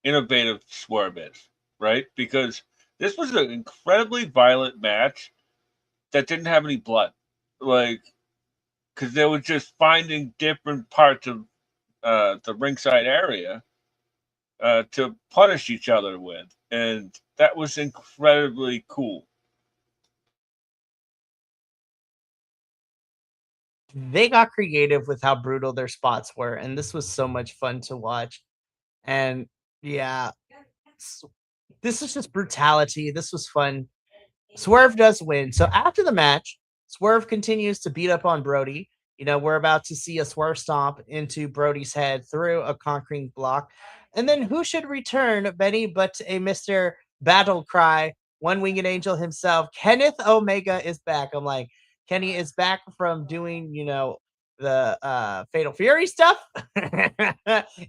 innovative Swerve is, right? Because this was an incredibly violent match that didn't have any blood. Like, because they were just finding different parts of the ringside area to punish each other with. And that was incredibly cool. They got creative with how brutal their spots were, and this was so much fun to watch. And yeah, this is just brutality. This was fun. Swerve does win. So after the match, Swerve continues to beat up on Brody. You know, we're about to see a Swerve stomp into Brody's head through a concrete block. And then who should return, Benny, but a Mr. Battle Cry, one winged angel himself. Kenneth Omega is back. I'm like, Kenny is back from doing, the Fatal Fury stuff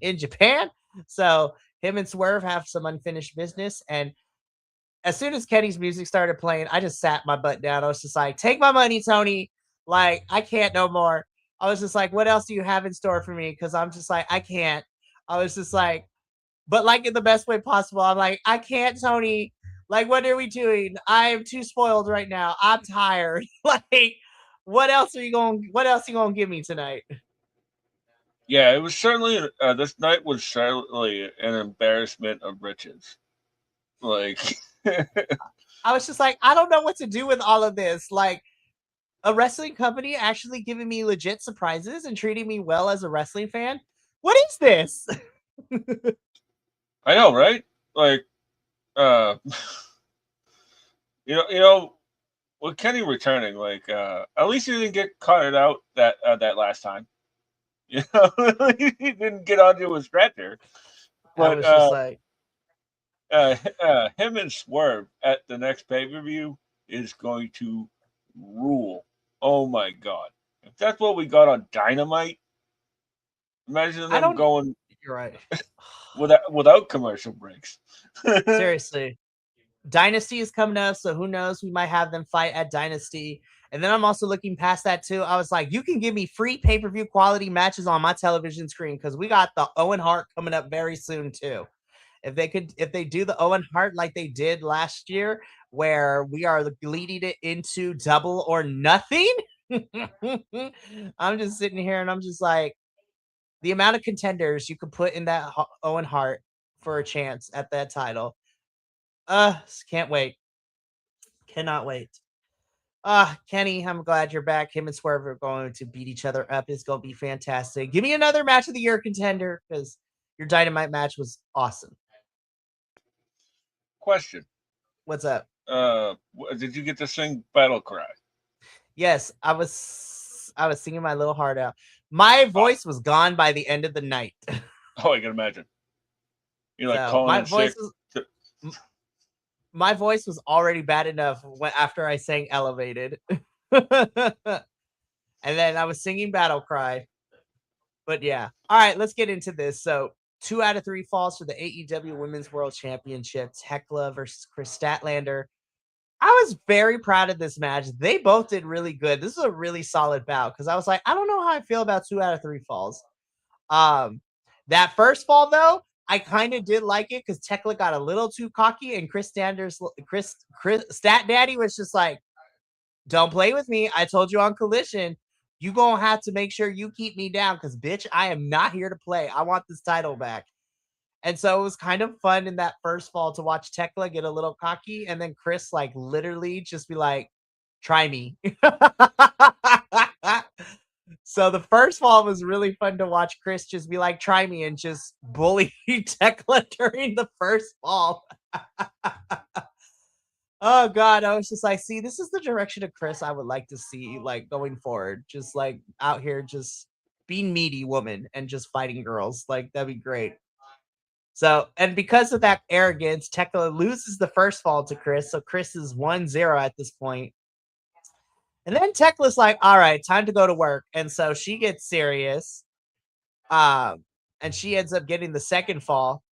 in Japan. So him and Swerve have some unfinished business. And as soon as Kenny's music started playing, I just sat my butt down. I was just like, take my money, Tony. Like, I can't no more. I was just like, what else do you have in store for me? Because I'm just like, I can't. I was just like, but like in the best way possible. I'm like, I can't, Tony. Like, what are we doing? I am too spoiled right now. I'm tired. Like, what else are you gonna give me tonight? Yeah, it was certainly this night was certainly an embarrassment of riches. Like, I was just like, I don't know what to do with all of this. Like, a wrestling company actually giving me legit surprises and treating me well as a wrestling fan. What is this? I know, right? Like, uh, you know, with Kenny returning, like, at least he didn't get caught out that last time. You know, he didn't get onto a stretcher. I But was just like, him and Swerve at the next pay per view is going to rule. Oh my god! If that's what we got on Dynamite, imagine I them don't. going You're right. without commercial breaks. Seriously. Dynasty is coming up, so who knows? We might have them fight at Dynasty. And then I'm also looking past that too. I was like, you can give me free pay-per-view quality matches on my television screen because we got the Owen Hart coming up very soon too. If they do the Owen Hart like they did last year, where we are leading it into Double or Nothing, I'm just sitting here and I'm just like, the amount of contenders you could put in that Owen Hart for a chance at that title. Can't wait. Cannot wait. Kenny, I'm glad you're back. Him and Swerve are going to beat each other up. It's going to be fantastic. Give me another match of the year contender because your Dynamite match was awesome. Question: What's up? Did you get to sing Battle Cry? Yes, I was singing my little heart out. My voice was gone by the end of the night. Oh, I can imagine. You're like So calling in sick. my voice was already bad enough after I sang Elevated. And then I was singing Battle Cry. But yeah. All right, let's get into this. So 2 out of 3 falls for the AEW Women's World Championships. Hecla versus Chris Statlander. I was very proud of this match. They both did really good. This is a really solid bout because I was like, I don't know how I feel about 2 out of 3 falls. That first fall though, I kind of did like it because Tekla got a little too cocky, and Chris Stat Daddy was just like, "Don't play with me. I told you on Collision, you gonna have to make sure you keep me down because bitch, I am not here to play. I want this title back." And so it was kind of fun in that first fall to watch Tekla get a little cocky, and then Chris like literally just be like, "Try me." So the first fall was really fun to watch Chris just be like, "Try me," and just bully Tekla during the first fall. Oh god, I was just like, see, this is the direction of Chris I would like to see like going forward. Just like out here just being meaty woman and just fighting girls. Like that'd be great. So, and because of that arrogance, Tekla loses the first fall to Chris. So Chris is 1-0 at this point. And then Tekla's like, all right, time to go to work. And so she gets serious. Um, and she ends up getting the second fall.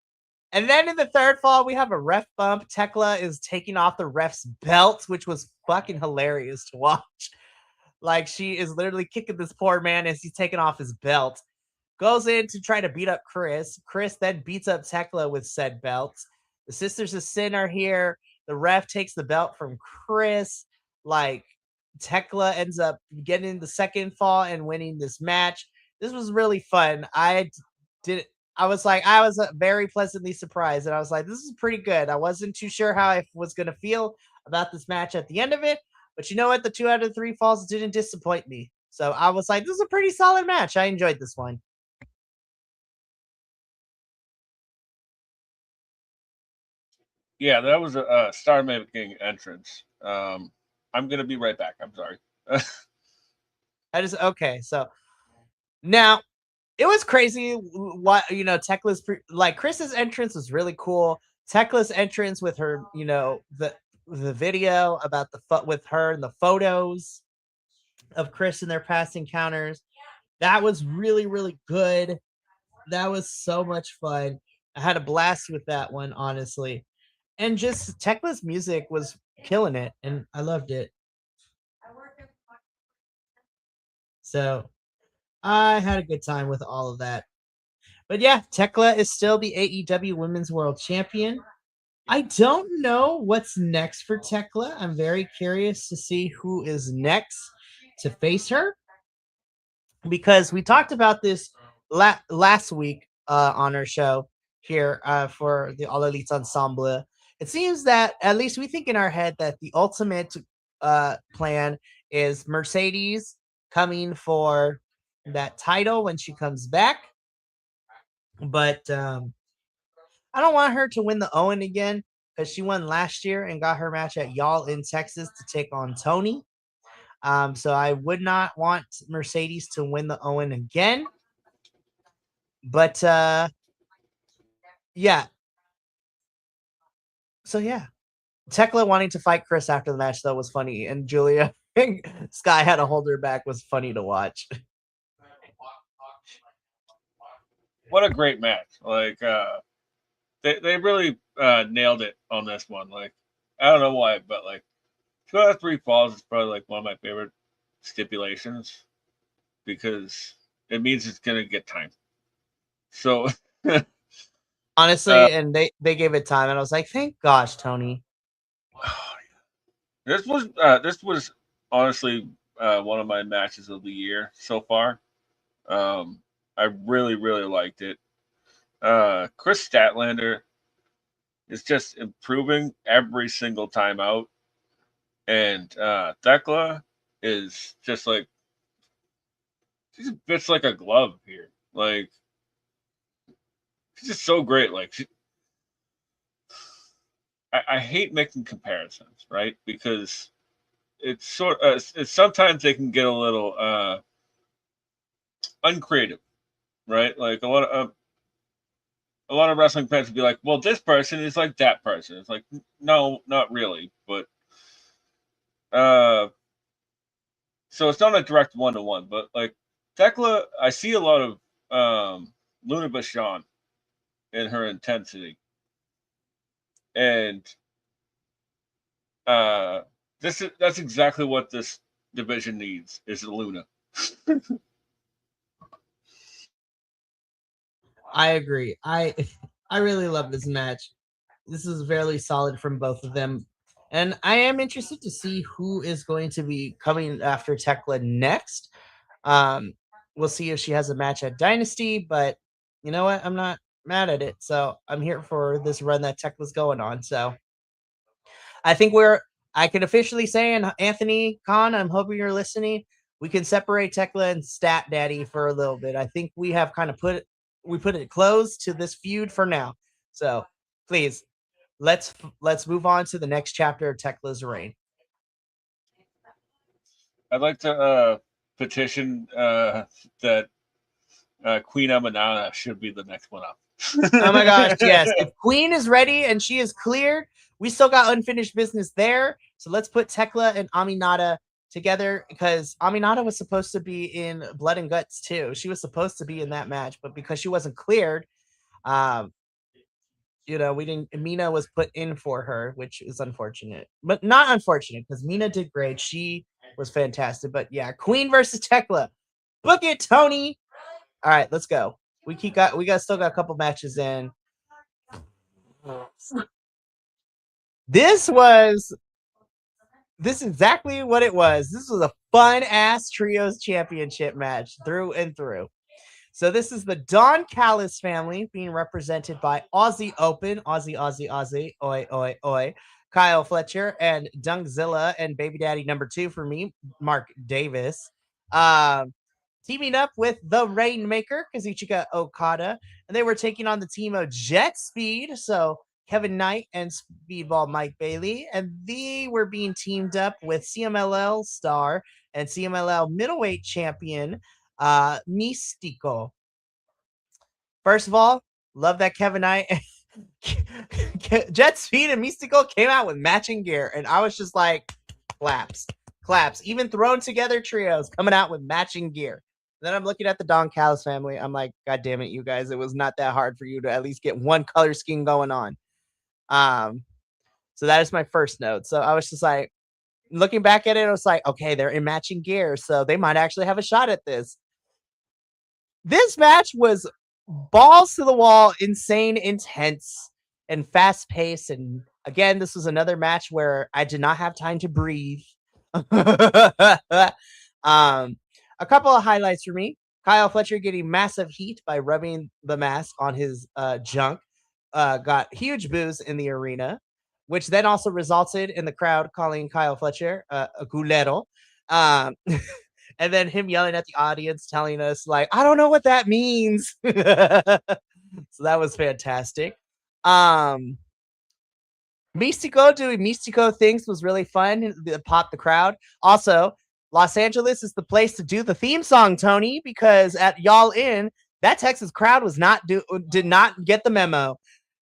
And then in the third fall, we have a ref bump. Tekla is taking off the ref's belt, which was fucking hilarious to watch. Like she is literally kicking this poor man as he's taking off his belt. Goes in to try to beat up Chris. Chris then beats up Tekla with said belts. The Sisters of Sin are here. The ref takes the belt from Chris. Like Tekla ends up getting the second fall and winning this match. This was really fun. I was like, I was very pleasantly surprised, and I was like, this is pretty good. I wasn't too sure how I was gonna feel about this match at the end of it, but you know what? The 2 out of 3 falls didn't disappoint me. So I was like, this is a pretty solid match. I enjoyed this one. Yeah, that was a star making entrance. I'm gonna be right back. I'm sorry. I just okay. So now it was crazy. What Tekla's like Chris's entrance was really cool. Tekla's entrance with her, the video about with her and the photos of Chris and their past encounters. That was really really good. That was so much fun. I had a blast with that one, honestly. And just Tekla's music was killing it, and I loved it. So I had a good time with all of that. But yeah, Tekla is still the AEW Women's World Champion. I don't know what's next for Tekla. I'm very curious to see who is next to face her because we talked about this last week on our show here for the All Elite Ensemble. It seems that at least we think in our head that the ultimate plan is Mercedes coming for that title when she comes back. But I don't want her to win the Owen again because she won last year and got her match at Y'all in Texas to take on Tony. So I would not want Mercedes to win the Owen again. But yeah. So yeah. Tekla wanting to fight Chris after the match though was funny, and Julia Sky had to hold her back was funny to watch. What a great match! Like they really nailed it on this one. Like I don't know why, but like 2 out of 3 falls is probably like one of my favorite stipulations because it means it's gonna get time. So Honestly, and they gave it time, and I was like, thank gosh, Tony. this was honestly one of my matches of the year so far. Um, I really really liked it. Chris Statlander is just improving every single time out, and Thekla is just like she just fits like a glove here. Like she's just so great. Like I hate making comparisons, right? Because it's sometimes they can get a little uncreative, right? Like a lot of wrestling fans would be like, "Well, this person is like that person." It's like, no, not really. But uh, so it's not a direct 1-to-1, but like Tekla, I see a lot of Luna Vachon in her intensity, and uh, that's exactly what this division needs is Luna. I agree. I really love this match. This is fairly solid from both of them. And I am interested to see who is going to be coming after Tekla next. Um, we'll see if she has a match at Dynasty, but you know what? I'm not mad at it. So I'm here for this run that Tekla's going on. So I think I can officially say, and Anthony Khan, I'm hoping you're listening. We can separate Tekla and Stat Daddy for a little bit. I think we have kind of put it close to this feud for now. So please let's move on to the next chapter of Tekla's reign. I'd like to petition that Queen Amanana should be the next one up. Oh my gosh, yes. If Queen is ready and she is cleared, we still got unfinished business there. So let's put Tekla and Aminata together because Aminata was supposed to be in Blood and Guts too. She was supposed to be in that match, but because she wasn't cleared, um, we didn't. Mina was put in for her, which is unfortunate, but not unfortunate because Mina did great. She was fantastic. But yeah, Queen versus Tekla. Book it, Tony. All right, let's go. We still got a couple matches in. This is exactly what it was. This was a fun ass trios championship match through and through. So this is the Don Callis family being represented by Aussie Open, Aussie, oi, oi, oi, Kyle Fletcher, and Dunkzilla, and baby daddy number 2 for me, Mark Davis. Teaming up with the Rainmaker, Kazuchika Okada, and they were taking on the team of Jet Speed, so Kevin Knight and Speedball Mike Bailey, and they were being teamed up with CMLL star and CMLL middleweight champion Mystico. First of all, love that Kevin Knight, Jet Speed, and Mystico came out with matching gear, and I was just like, claps. Even thrown together trios coming out with matching gear. Then I'm looking at the Don Callis family. I'm like, God damn it, you guys! It was not that hard for you to at least get one color scheme going on. So that is my first note. So I was just like, looking back at it, I was like, okay, they're in matching gear, so they might actually have a shot at this. This match was balls to the wall, insane, intense, and fast paced. And again, this was another match where I did not have time to breathe. A couple of highlights for me. Kyle Fletcher getting massive heat by rubbing the mask on his junk. Got huge boos in the arena, which then also resulted in the crowd calling Kyle Fletcher a culero. Um, and then him yelling at the audience, telling us, like, I don't know what that means. So that was fantastic. Mystico doing Mystico things was really fun. It popped the crowd. Also, Los Angeles is the place to do the theme song, Tony, because at Y'all In, that Texas crowd did not get the memo.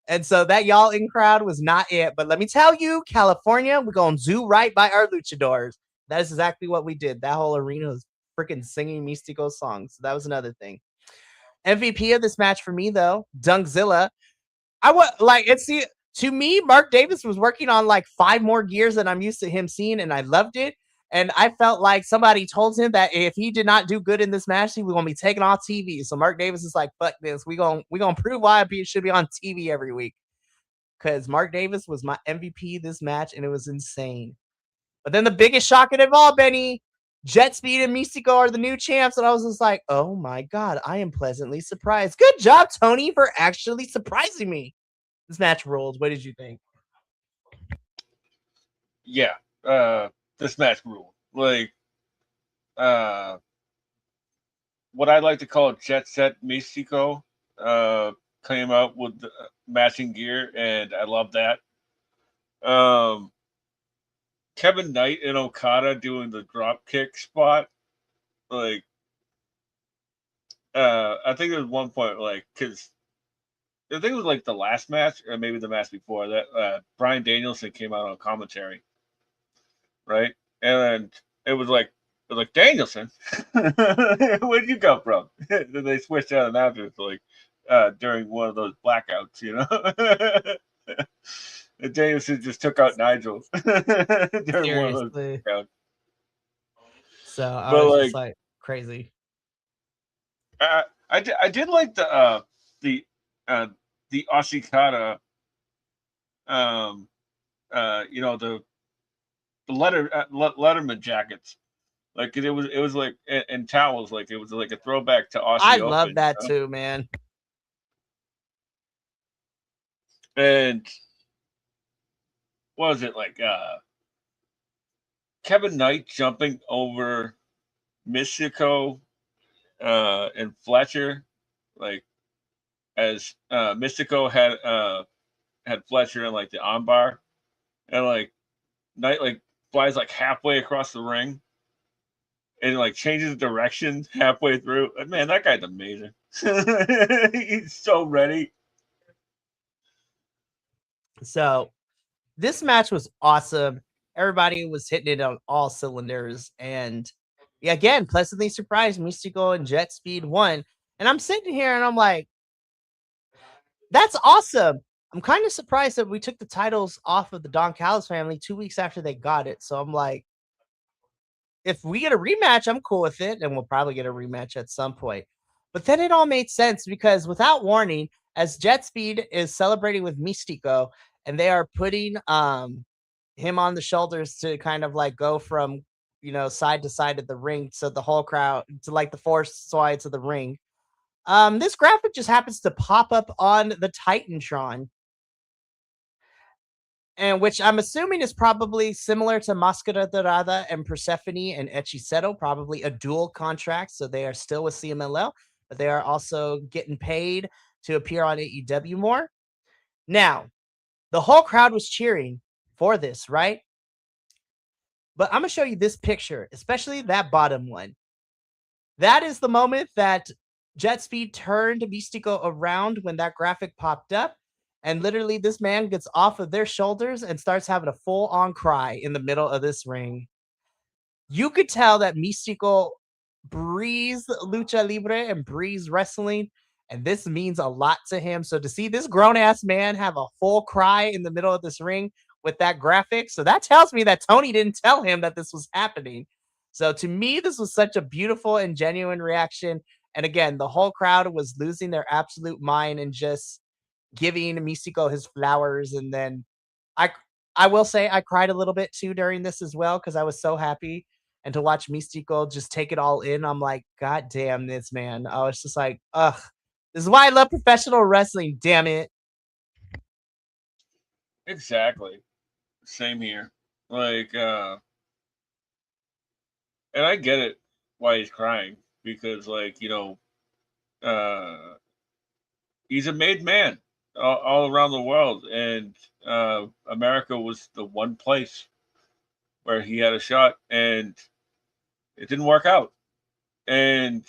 And so that Y'all In crowd was not it. But let me tell you, California, we're going to do right by our luchadors. That is exactly what we did. That whole arena was freaking singing Mystico songs. So that was another thing. MVP of this match for me, though, Dunkzilla. I was like, to me, Mark Davis was working on like 5 more gears than I'm used to him seeing, and I loved it. And I felt like somebody told him that if he did not do good in this match, he was gonna be taken off TV. So Mark Davis is like, "Fuck this! We gonna prove why he should be on TV every week." Because Mark Davis was my MVP this match, and it was insane. But then the biggest shock of all, Benny, Jet Speed and Mystico are the new champs, and I was just like, "Oh my god, I am pleasantly surprised." Good job, Tony, for actually surprising me. This match rules. What did you think? Yeah, this match ruled. Like, what I like to call Jet Set Mystico came out with matching gear, and I love that. Kevin Knight and Okada doing the drop kick spot, like, I think there was one point, like, because I think it was like the last match, or maybe the match before that, Bryan Danielson came out on commentary, right? And it was like like, Danielson, where'd you come from? Then they switched out announcers like during one of those blackouts, you know. And Danielson just took out Nigel during one of those Seriously. blackouts. So I But was just like, like crazy. I did like the uh, the Ashikata, um, you know, the Letterman jackets. Like it was like and towels. Like it was like a throwback to I Aussie love Open, you that know. too, man. And what was it like? Kevin Knight jumping over Mystico and Fletcher, like as Mystico had Fletcher in like the armbar, and like Knight like flies like halfway across the ring and like changes direction halfway through. Man, that guy's amazing. He's so ready. So this match was awesome. Everybody was hitting it on all cylinders. And yeah, again, pleasantly surprised Mystico and Jet Speed won. And I'm sitting here and I'm like, that's awesome. I'm kind of surprised that we took the titles off of the Don Callis family 2 weeks after they got it. So I'm like, if we get a rematch, I'm cool with it. And we'll probably get a rematch at some point. But then it all made sense because without warning, as Jet Speed is celebrating with Mystico and they are putting him on the shoulders to kind of like go from, side to side of the ring, so the whole crowd to like the four sides of the ring. This graphic just happens to pop up on the Titantron, and which I'm assuming is probably similar to Mascara Dorada and Persephone and Echiseto, probably a dual contract. So they are still with CMLL, but they are also getting paid to appear on AEW more. Now, the whole crowd was cheering for this, right? But I'm going to show you this picture, especially that bottom one. That is the moment that Jet Speed turned Mystico around when that graphic popped up. And literally, this man gets off of their shoulders and starts having a full on cry in the middle of this ring. You could tell that Mystico breathes lucha libre and breathes wrestling, and this means a lot to him. So to see this grown ass man have a full cry in the middle of this ring with that graphic, so that tells me that Tony didn't tell him that this was happening. So to me, this was such a beautiful and genuine reaction. And again, the whole crowd was losing their absolute mind and just giving Mystico his flowers. And then I I will say I cried a little bit too during this as well because I was so happy. And to watch Mystico just take it all in, I'm like, God damn this, man. I was just like, ugh. This is why I love professional wrestling, damn it. Exactly. Same here. Like, and I get it why he's crying because, like, you know, uh, he's a made man all around the world, and America was the one place where he had a shot, and it didn't work out. And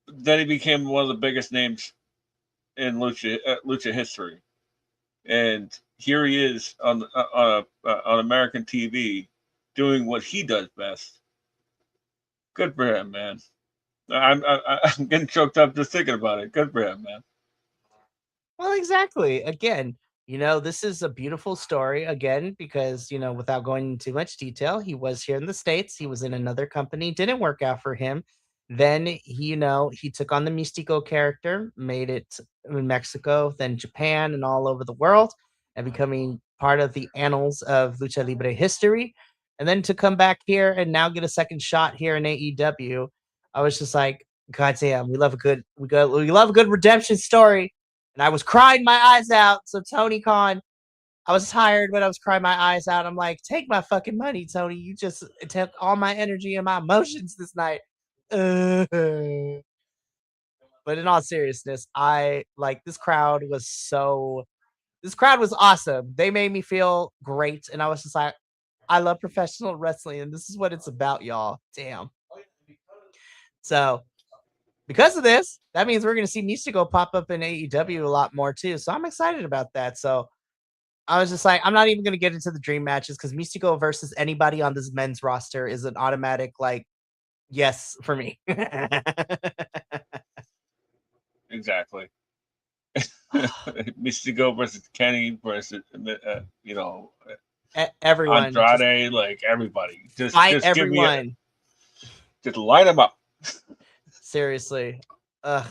then he became one of the biggest names in lucha history, and here he is on American TV doing what he does best. Good for him, man. I'm getting choked up just thinking about it. Good for him, man. Well, exactly. Again, this is a beautiful story again because, without going into too much detail, he was here in the States. He was in another company, didn't work out for him. Then he took on the Mystico character, made it in Mexico, then Japan, and all over the world, and becoming part of the annals of lucha libre history. And then to come back here and now get a second shot here in AEW, I was just like, God damn, we love a good redemption story, and I was crying my eyes out. So Tony Khan, I was tired, but I was crying my eyes out. I'm like, take my fucking money, Tony. You just took all my energy and my emotions this night. But in all seriousness, I like this crowd was awesome. They made me feel great. And I was just like, I love professional wrestling, and this is what it's about, y'all. Damn. So because of this, that means we're going to see Mystico pop up in AEW a lot more too. So I'm excited about that. So I was just like, I'm not even gonna get into the dream matches because Mystico versus anybody on this men's roster is an automatic like yes for me. Exactly. Mystico versus Kenny versus Everyone, just Andrade, like everybody. fight Just give me everyone. just line them up. Seriously. Ugh.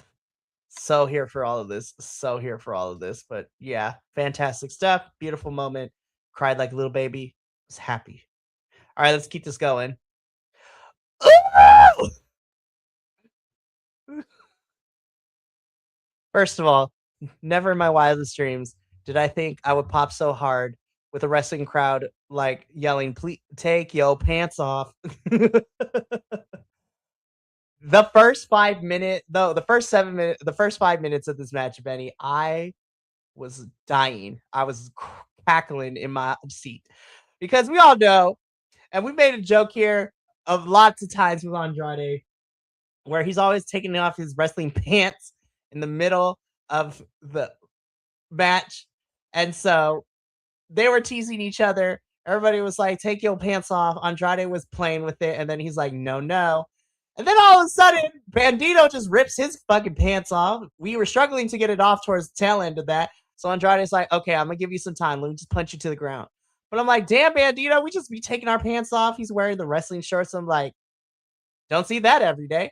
So here for all of this. So here for all of this. But yeah, fantastic stuff. Beautiful moment. Cried like a little baby. Was happy. All right, let's keep this going. First of all, never in my wildest dreams did I think I would pop so hard with a wrestling crowd like yelling, "Please take your pants off." The first 5 minutes, no, the first 5 minutes of this match, Benny, I was dying. I was cackling in my seat because we all know, and we made a joke here of lots of times with Andrade where he's always taking off his wrestling pants in the middle of the match. And so they were teasing each other. Everybody was like, take your pants off. Andrade was playing with it. And then he's like, no, no. And then all of a sudden, Bandito just rips his fucking pants off. We were struggling to get it off towards the tail end of that. So Andrade's like, okay, I'm going to give you some time. Let me just punch you to the ground. But I'm like, damn, Bandito, we just be taking our pants off. He's wearing the wrestling shorts. I'm like, don't see that every day.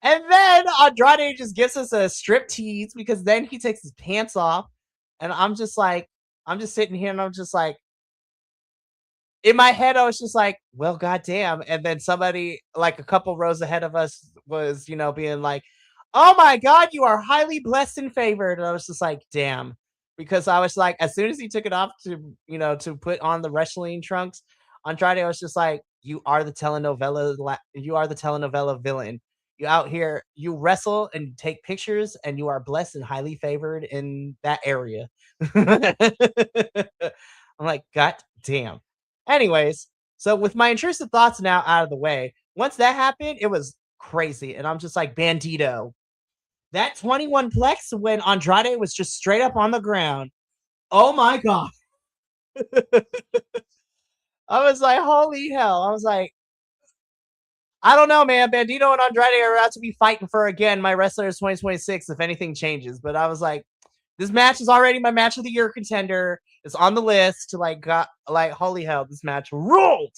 And then Andrade just gives us a strip tease because then he takes his pants off. And I'm just like, I'm just sitting here and I'm just like, in my head, I was just like, well, goddamn. And then somebody like a couple rows ahead of us was, being like, oh my God, you are highly blessed and favored. And I was just like, damn. Because I was like, as soon as he took it off to, to put on the wrestling trunks, Andrade, I was just like, you are the telenovela villain. You out here, you wrestle and take pictures, and you are blessed and highly favored in that area. I'm like, God damn. Anyways, so with my intrusive thoughts now out of the way, once that happened, it was crazy. And I'm just like, Bandito. That 21 plex when Andrade was just straight up on the ground. Oh my God. I was like, holy hell. I was like, I don't know, man. Bandito and Andrade are about to be fighting for again my Wrestlers 2026 if anything changes. But I was like, this match is already my match of the year contender. It's on the list to holy hell, this match ruled.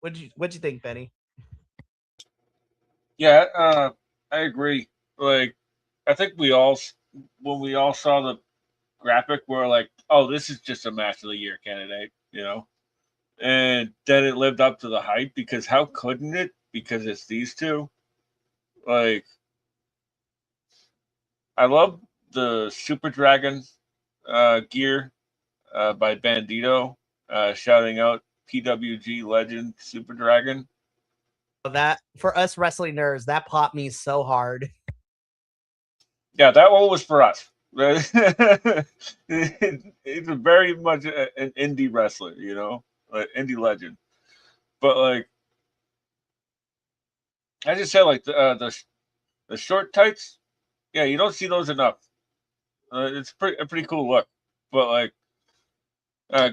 What'd you think, Benny? Yeah, I agree. Like, I think when we all saw the graphic, we are like, oh, this is just a match of the year candidate, And then it lived up to the hype because how couldn't it? Because it's these two. Like, I love the Super Dragon gear by Bandito, shouting out PWG legend Super Dragon. That for us wrestling nerds, that popped me so hard. Yeah, that one was for us. It's a very much an indie wrestler, like indie legend. But like, I just said, like the short tights. Yeah, you don't see those enough. It's a pretty cool look. But like,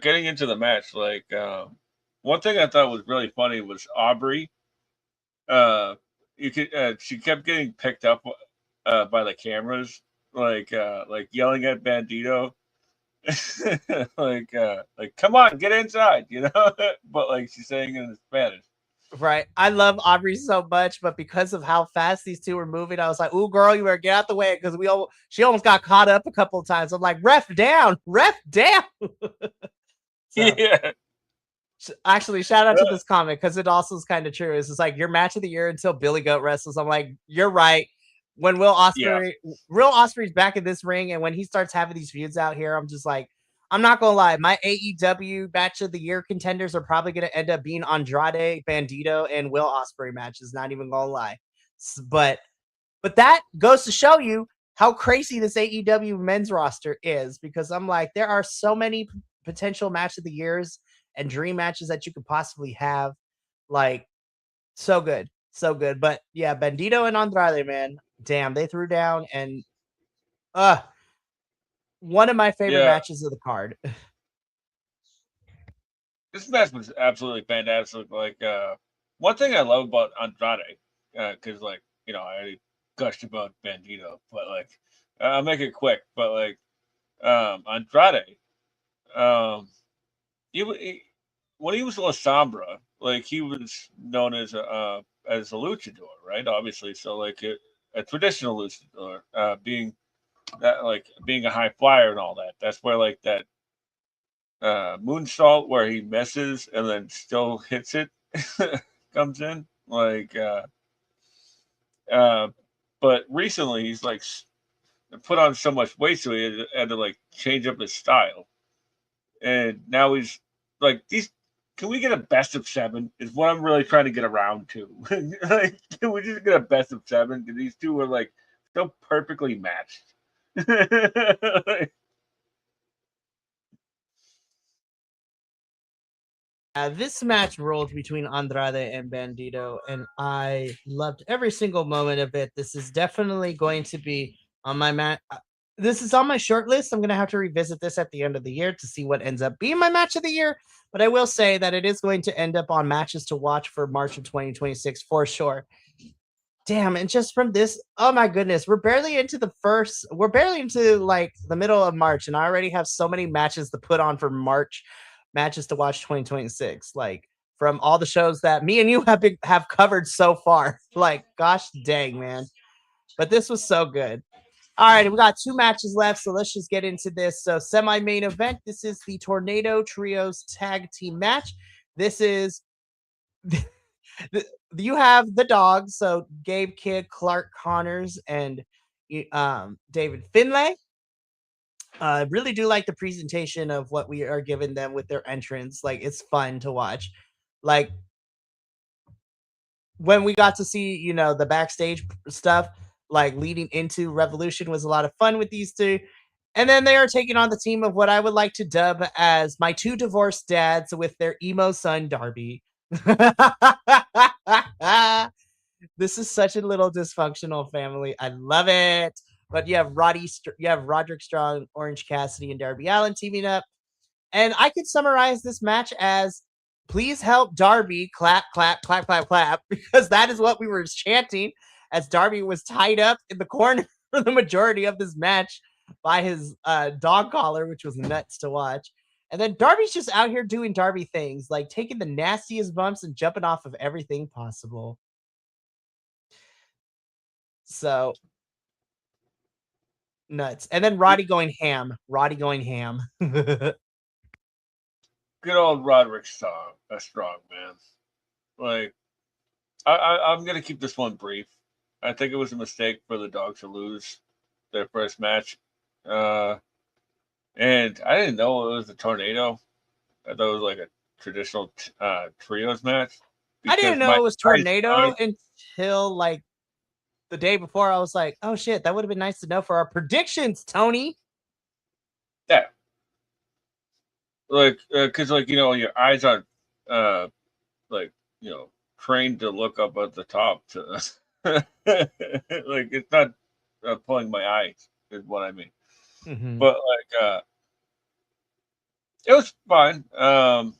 getting into the match, like one thing I thought was really funny was Aubrey. Uh, she kept getting picked up by the cameras, like yelling at Bandito, like come on, get inside, but like she's saying it in Spanish. Right. I love Aubrey so much, but because of how fast these two were moving, I was like, ooh, girl, you better get out the way because she almost got caught up a couple of times. I'm like, ref down, ref down. So Yeah. actually, shout out to this comment because it also is kind of true. It's just like your match of the year until Billy Goat wrestles. I'm like, you're right. When Will Ospreay's back in this ring, and when he starts having these feuds out here, I'm just like, I'm not gonna lie. My AEW match of the year contenders are probably gonna end up being Andrade, Bandito, and Will Ospreay matches. Not even gonna lie, but that goes to show you how crazy this AEW men's roster is. Because I'm like, there are so many potential match of the years and dream matches that you could possibly have. Like, so good. So good. But yeah, Bandito and Andrade, man. Damn, they threw down and uh One of my favorite Yeah, matches of the card. this match was absolutely fantastic. Like, one thing I love about Andrade, because like I already gushed about Bandito, but like, I'll make it quick. But like, Andrade, um, he when he was La Sombra, like he was known as a luchador, right? Obviously, so like a traditional luchador, being that like being a high flyer and all that. That's where like that moonsault where he misses and then still hits it comes in. Like, uh, but recently he's like put on so much weight, so he had to like change up his style, and now he's like these. Can we get a best of seven? Is what I'm really trying to get around to. Like, can we just get a best of seven? Because these two are like so perfectly matched. This match rolled between Andrade and Bandito, and I loved every single moment of it. This is definitely going to be on my match. This is on my short list. I'm going to have to revisit this at the end of the year to see what ends up being my match of the year. But I will say that it is going to end up on matches to watch for March of 2026 for sure. Damn, and just from this, oh my goodness, we're barely into like the middle of March, and I already have so many matches to put on for March, matches to watch 2026. Like from all the shows that me and you have covered so far. Like, gosh dang, man. But this was so good. All right, we got two matches left, so let's just get into this. So, semi-main event. This is the Tornado Trios Tag Team match. This is you have the dogs, so Gabe Kidd, Clark Connors, and David Finlay. I really do like the presentation of what we are giving them with their entrance. Like, it's fun to watch. Like, when we got to see, the backstage stuff, like leading into Revolution was a lot of fun with these two. And then they are taking on the team of what I would like to dub as my two divorced dads with their emo son, Darby. This is such a little dysfunctional family. I love it. But you have Roderick Strong, Orange Cassidy, and Darby Allin teaming up. And I could summarize this match as please help Darby clap, clap, clap, clap, clap, because that is what we were chanting as Darby was tied up in the corner for the majority of this match by his dog collar, which was nuts to watch. And then Darby's just out here doing Darby things, like taking the nastiest bumps and jumping off of everything possible. So nuts. And then Roddy going ham. Roddy going ham. Good old Roderick Strong, man. Like, I'm gonna keep this one brief. I think it was a mistake for the Dogs to lose their first match, and I didn't know it was a tornado. I thought it was like a traditional trios match I didn't because know my it was eyes, tornado until like the day before. I was like, oh shit, that would have been nice to know for our predictions, Tony. yeah, like because like your eyes aren't uh like trained to look up at the top to like it's not pulling my eyes is what I mean. Mm-hmm. But like it was fun. I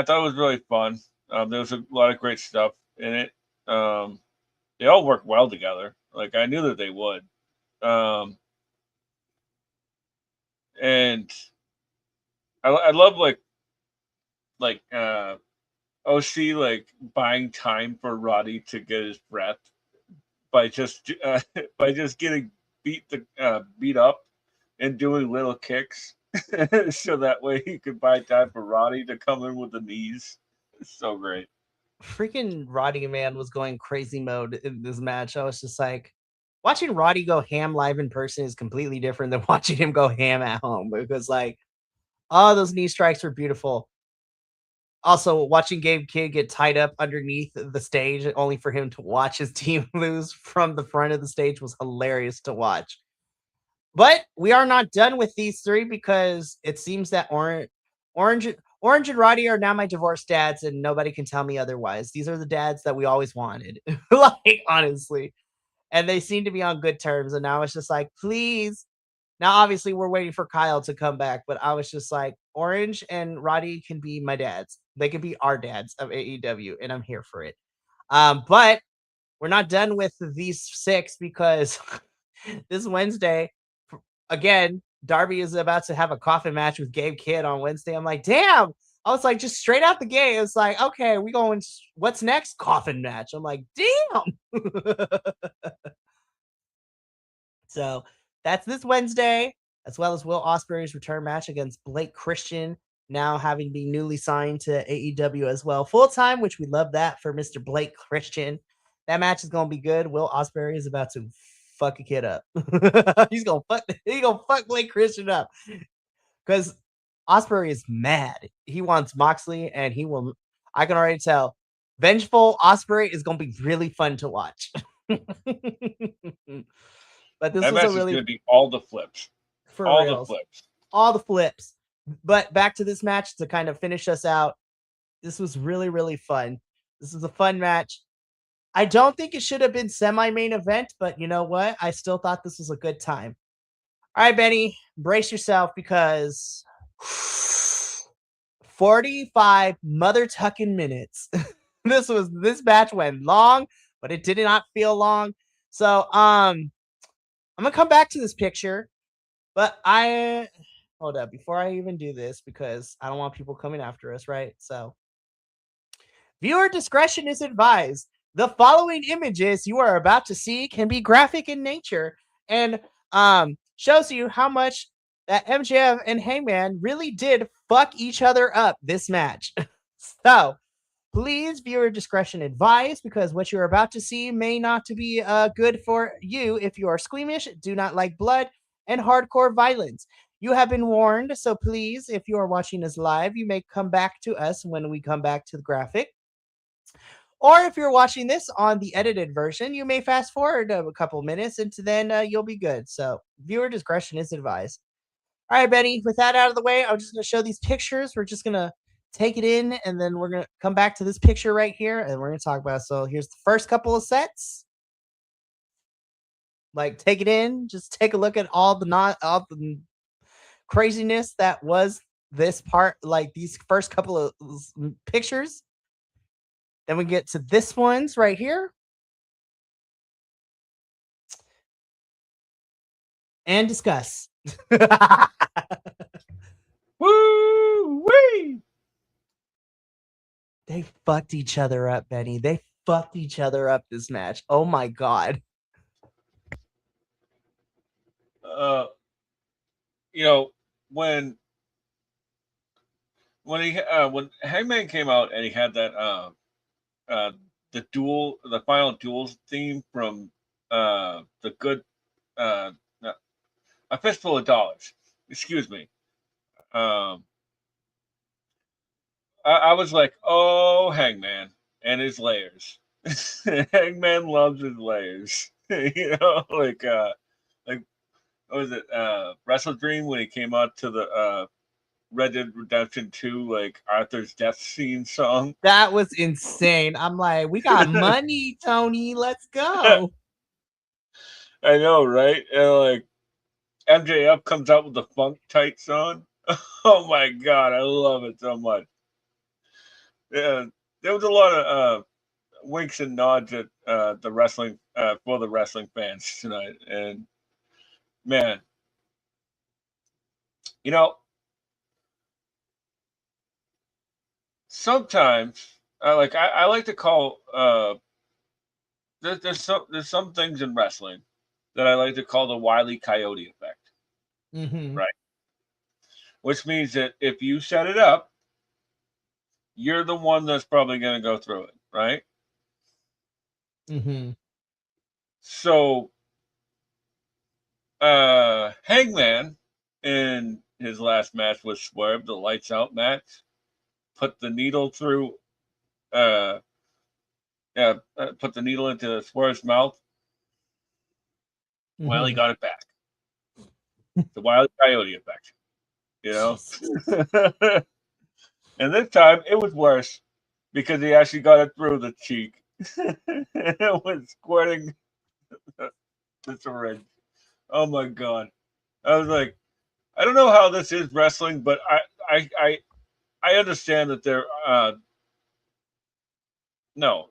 thought it was really fun. There was a lot of great stuff in it. They all work well together. Like I knew that they would. Um, and I love like OC like buying time for Roddy to get his breath by just by just getting beat up and doing little kicks, so that way he could buy time for Roddy to come in with the knees. It's so great. Freaking Roddy man was going crazy mode in this match. I was just like, watching Roddy go ham live in person is completely different than watching him go ham at home because like, oh, those knee strikes were beautiful. Also, watching Gabe Kidd get tied up underneath the stage only for him to watch his team lose from the front of the stage was hilarious to watch. But we are not done with these three because it seems that Orange and Roddy are now my divorced dads, and nobody can tell me otherwise. These are the dads that we always wanted, like honestly, and they seem to be on good terms. And now it's just like, please, Now, obviously, we're waiting for Kyle to come back, but I was just like, Orange and Roddy can be my dads. They can be our dads of AEW, and I'm here for it. But we're not done with these 6 because this Wednesday, again, Darby is about to have a coffin match with Gabe Kidd on Wednesday. I'm like, damn. I was like, just straight out the gate. It's like, okay, we going. What's next? Coffin match. I'm like, damn. So that's this Wednesday, as well as Will Ospreay's return match against Blake Christian, now having been newly signed to AEW as well, full time, which we love that for Mr. Blake Christian. That match is gonna be good. Will Ospreay is about to fuck a kid up. He's gonna fuck Blake Christian up because Ospreay is mad. He wants Moxley, and he will. I can already tell. Vengeful Ospreay is gonna be really fun to watch. But this That was a match is really, going to be all the flips. for All the reals, flips. all the flips. But back to this match to kind of finish us out. This was really, really fun. This was a fun match. I don't think it should have been semi-main event, but you know what? I still thought this was a good time. All right, Benny, brace yourself because 45 mother tucking minutes. This match went long, but it did not feel long. So I'm gonna come back to this picture, but I hold up before I even do this because I don't want people coming after us, right? So viewer discretion is advised. The following images you are about to see can be graphic in nature and shows you how much that MJF and Hangman really did fuck each other up this match. So please, viewer discretion advised, because what you're about to see may not to be good for you if you are squeamish, do not like blood, and hardcore violence. You have been warned, so please, if you are watching this live, you may come back to us when we come back to the graphic. Or if you're watching this on the edited version, you may fast forward a couple minutes and then you'll be good. So viewer discretion is advised. All right, Benny, with that out of the way, I'm just going to show these pictures. We're just going to take it in and then we're going to come back to this picture right here and we're going to talk about it. So here's the first couple of sets. Like, take it in. Just take a look at all the craziness that was this part, like these first couple of pictures. Then we get to this one's right here. And discuss. Woo wee! They fucked each other up, Benny. They fucked each other up this match. Oh my god. You know, when when Hangman came out and he had that the final duels theme from the good a fistful of dollars. Excuse me. Um, I was like, oh, Hangman and his layers. Hangman loves his layers. Like what was it? Wrestle Dream when he came out to the Red Dead Redemption 2, like Arthur's death scene song. That was insane. I'm like, we got money, Tony. Let's go. I know, right? And like MJF comes out with the funk tight song. Oh my god, I love it so much. Yeah, there was a lot of winks and nods at the wrestling for the wrestling fans tonight, and man, you know, sometimes I like to call there's some things in wrestling that I like to call the Wile E. Coyote effect, Mm-hmm. right? Which means that if you set it up, you're the one that's probably going to go through it, right? Mm-hmm. So, Hangman in his last match with Swerve, the lights out match, put the needle through, uh, put the needle into Swerve's mouth. Well, he Mm-hmm. got it back. The Wile E. Coyote effect, you know? Jesus. And this time it was worse because he actually got it through the cheek. It was squirting the syringe. Oh my god. I was like, I don't know how this is wrestling, but I understand that they're no,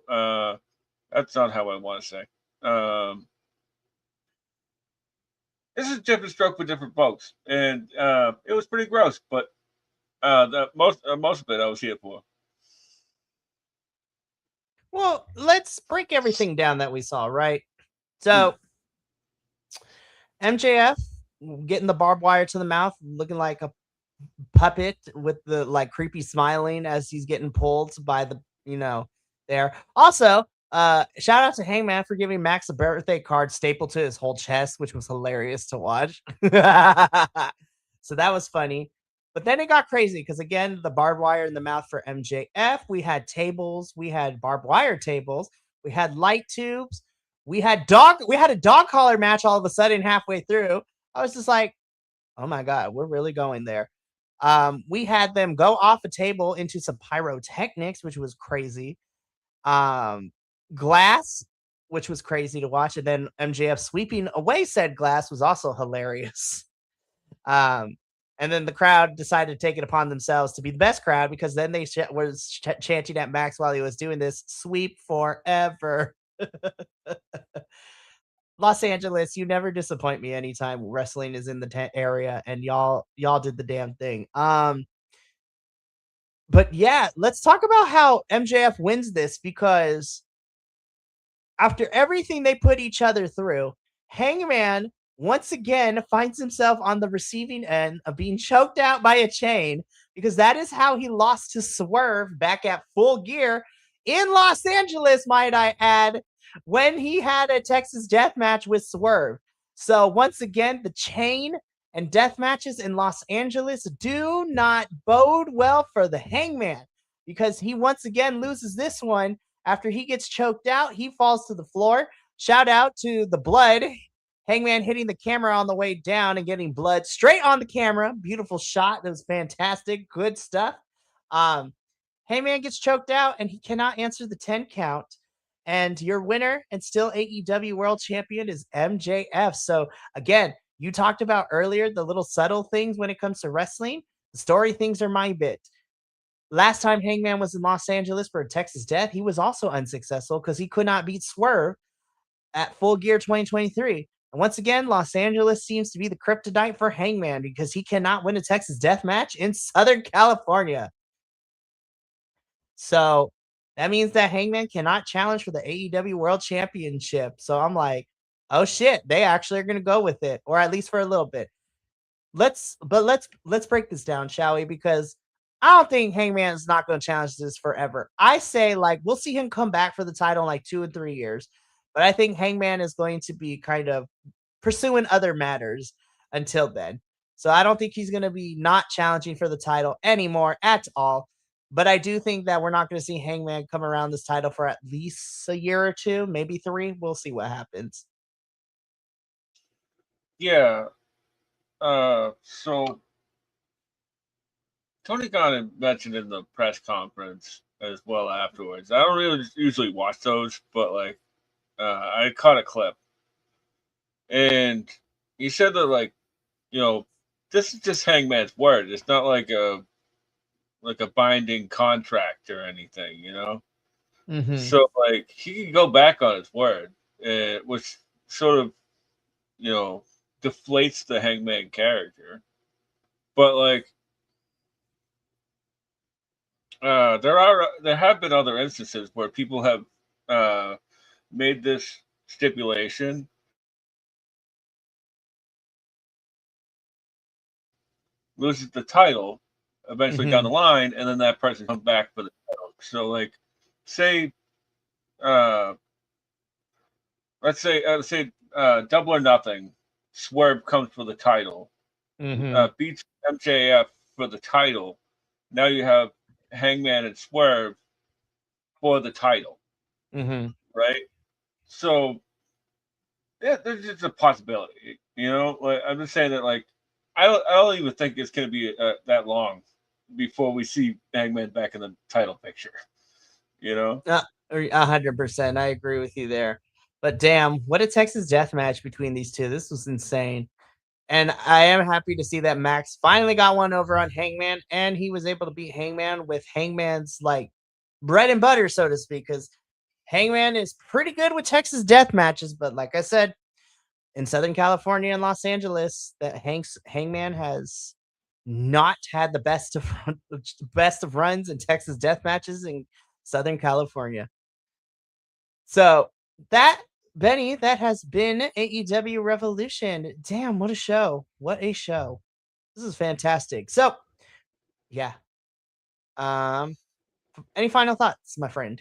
that's not how I want to say. Um, this is a different stroke for different folks, and it was pretty gross, but the most of it I was here for. Well, let's break everything down that we saw, right? Hmm. So MJF getting the barbed wire to the mouth, looking like a puppet with the like creepy smiling as he's getting pulled by the there. Also, shout out to Hangman for giving Max a birthday card stapled to his whole chest, which was hilarious to watch. So that was funny. But then it got crazy because again, the barbed wire in the mouth for MJF. We had tables, we had barbed wire tables, we had light tubes, we had a dog collar match all of a sudden halfway through. I was just like, oh my god, we're really going there. We had them go off a table into some pyrotechnics, which was crazy. Um, Glass, which was crazy to watch, and then MJF sweeping away said glass was also hilarious. Um, and then the crowd decided to take it upon themselves to be the best crowd because then they was chanting at Max while he was doing this sweep forever. Los Angeles, you never disappoint me anytime wrestling is in the area, and y'all did the damn thing. But yeah, let's talk about how MJF wins this because after everything they put each other through, Hangman once again finds himself on the receiving end of being choked out by a chain because that is how he lost to Swerve back at Full Gear in Los Angeles, might I add, when he had a Texas death match with Swerve. So once again, the chain and death matches in Los Angeles do not bode well for the Hangman because he once again loses this one after he gets choked out. He falls to the floor. Shout out to the blood. Hangman hitting the camera on the way down and getting blood straight on the camera. Beautiful shot. That was fantastic. Good stuff. Um, Hangman gets choked out and he cannot answer the 10 count. And your winner and still AEW World Champion is MJF. So again, you talked about earlier the little subtle things when it comes to wrestling. The story things are my bit. Last time Hangman was in Los Angeles for a Texas death, he was also unsuccessful because he could not beat Swerve at Full Gear 2023. And once again, Los Angeles seems to be the kryptonite for Hangman because he cannot win a Texas death match in Southern California. So that means that Hangman cannot challenge for the AEW World Championship. So I'm like, oh shit, they actually are going to go with it, or at least for a little bit. Let's break this down, shall we? Because I don't think Hangman is not going to challenge this forever. I say like we'll see him come back for the title in like 2 and 3 years, but I think Hangman is going to be kind of pursuing other matters until then. So I don't think he's going to be not challenging for the title anymore at all. But I do think that we're not going to see Hangman come around this title for at least a year or two, maybe 3. We'll see what happens. Yeah. So Tony Khan had mentioned in the press conference as well afterwards. I don't really usually watch those, but like I caught a clip, and he said that like this is just Hangman's word. It's not like a binding contract or anything, you know. Mm-hmm. So like he can go back on his word, which sort of you know deflates the Hangman character. But like there have been other instances where people have uh, made this stipulation, loses the title eventually down Mm-hmm. the line, and then that person comes back for the title. So like, say, uh, let's say Double or Nothing, Swerve comes for the title, Mm-hmm. beats MJF for the title. Now you have Hangman and Swerve for the title, Mm-hmm. right? So yeah, there's just a possibility. You know, like I'm just saying that like I don't even think it's going to be that long before we see Hangman back in the title picture. You know? 100%. I agree with you there. But damn, what a Texas death match between these two. This was insane. And I am happy to see that Max finally got one over on Hangman, and he was able to beat Hangman with Hangman's like bread and butter, so to speak, because Hangman is pretty good with Texas death matches, but like I said, in Southern California and Los Angeles, that Hangman has not had the best of runs in Texas death matches in Southern California. So that Benny, that has been AEW Revolution. Damn, what a show! What a show! This is fantastic. So yeah, um, any final thoughts, my friend?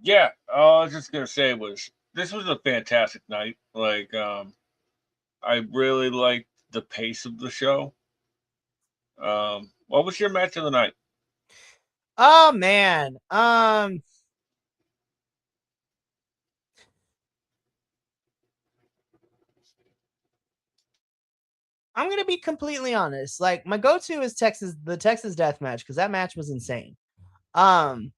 Yeah, all I was just gonna say was this was a fantastic night. Like, I really liked the pace of the show. What was your match of the night? Oh man, I'm gonna be completely honest. Like my go-to is the Texas Death Match because that match was insane. Um,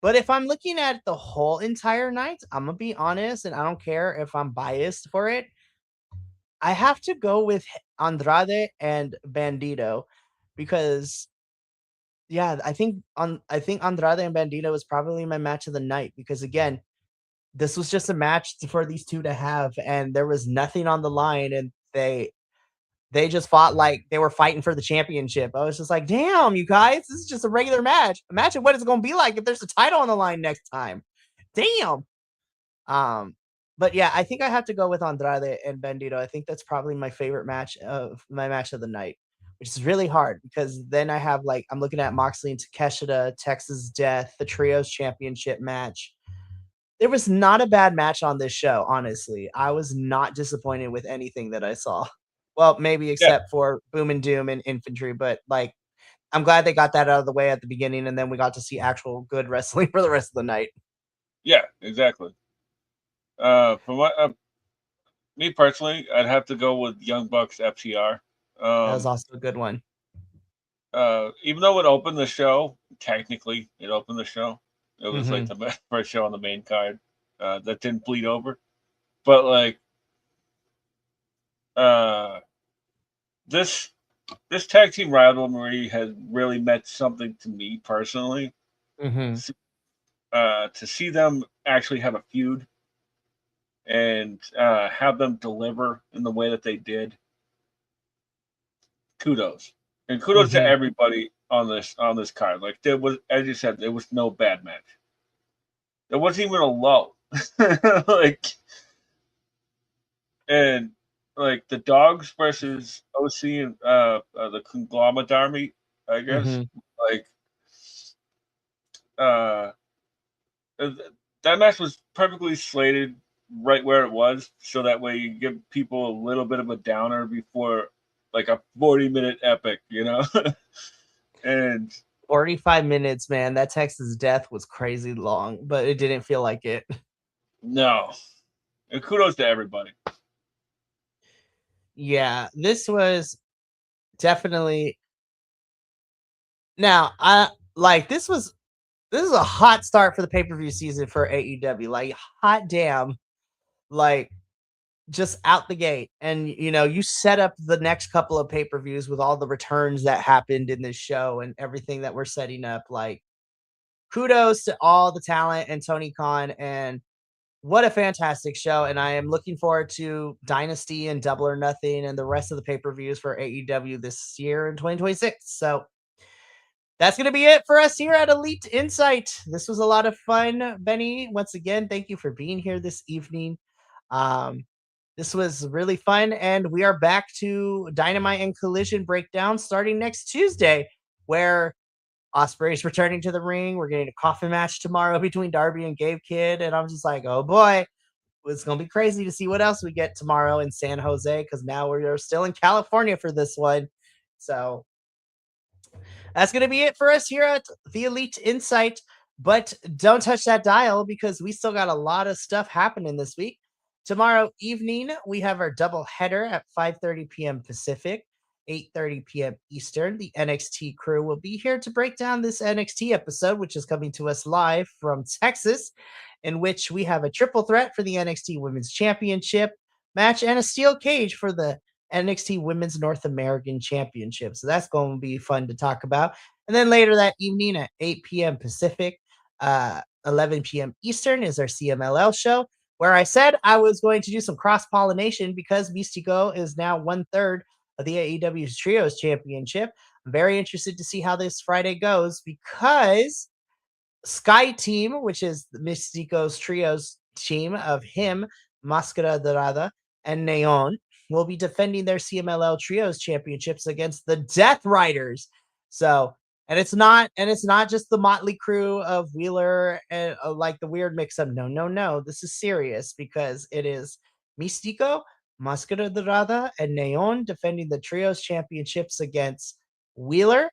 but if I'm looking at the whole entire night, I'm gonna be honest, and I don't care if I'm biased for it. I have to go with Andrade and Bandito because yeah, I think Andrade and Bandito was probably my match of the night because again, this was just a match for these two to have, and there was nothing on the line, and they just fought like they were fighting for the championship. I was just like, damn, you guys, this is just a regular match. Imagine what it's going to be like if there's a title on the line next time. Damn. Um, but yeah, I think I have to go with Andrade and Bandito. I think that's probably my favorite match of the night, which is really hard because then I have like I'm looking at Moxley and Takeshita, Texas Death, the Trios Championship match. There was not a bad match on this show, honestly. I was not disappointed with anything that I saw. Well, maybe Yeah, except for Boom and Doom and Infantry, but like I'm glad they got that out of the way at the beginning, and then we got to see actual good wrestling for the rest of the night. yeah, exactly. From what me personally, I'd have to go with Young Bucks FTR. That was Um, also a good one. Even though it opened the show, technically it opened the show. It was like Hmm. the first show on the main card that didn't bleed over. But like uh, this this tag team rivalry has really meant something to me personally. Hmm. To see them actually have a feud and have them deliver in the way that they did, kudos. And kudos to Hmm. everybody on this card. Like there was, as you said, there was no bad match. There wasn't even a low. like and like the dogs versus OC and the conglomerate army, I guess. Hmm. Like uh, that match was perfectly slated right where it was, so that way you give people a little bit of a downer before like a 40-minute epic, you know. and 45 minutes, man. That Texas Death was crazy long, but it didn't feel like it. no, and kudos to everybody. Yeah, this was definitely now I like this is a hot start for the pay-per-view season for AEW. Like hot damn, like just out the gate. And you know, you set up the next couple of pay-per-views with all the returns that happened in this show and everything that we're setting up. Like kudos to all the talent and Tony Khan, and what a fantastic show. And I am looking forward to Dynasty and Double or Nothing and the rest of the pay-per-views for AEW this year in 2026. So that's going to be it for us here at Elite Insight. This was a lot of fun, Benny. Once again, thank you for being here this evening. Um, this was really fun, and we are back to Dynamite and Collision breakdown starting next Tuesday, where Osprey's returning to the ring. We're getting a coffin match tomorrow between Darby and Gabe Kidd, and I'm just like, oh boy, it's gonna be crazy to see what else we get tomorrow in San Jose because now we're still in California for this one. So that's going to be it for us here at the Elite Insight. But don't touch that dial because we still got a lot of stuff happening this week. Tomorrow evening, we have our double header at 5:30 p.m. Pacific, 8:30 p.m. Eastern. The NXT crew will be here to break down this NXT episode, which is coming to us live from Texas, in which we have a triple threat for the NXT Women's Championship. match and a steel cage for the NXT Women's North American Championship. So that's going to be fun to talk about. And then later that evening at 8 p.m. Pacific, 11 p.m. Eastern is our CMLL show, where I said I was going to do some cross pollination because Mystico is now 1/3 of the AEW's Trios Championship. I'm very interested to see how this Friday goes because Sky Team, which is Mystico's Trios team of him, Mascara Dorada, and Neon, will be defending their CMLL Trios championships against the Death Riders. So, and it's not just the motley crew of Wheeler and like the weird mix-up. No, no, no. This is serious because it is Mystico, Mascara Dorada, and Neon defending the Trios championships against Wheeler,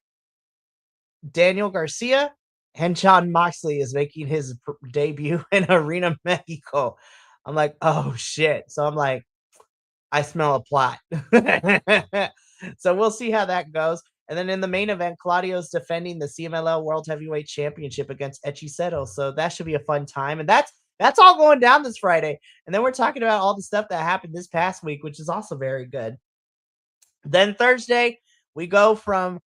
Daniel Garcia, and John Moxley is making his debut in Arena Mexico. I'm like, oh shit. So I'm like, I smell a plot. So we'll see how that goes. And then in the main event, Claudio's defending the CMLL World Heavyweight Championship against Echiseto. So that should be a fun time. And that's all going down this Friday. And then we're talking about all the stuff that happened this past week, which is also very good. Then Thursday, we go from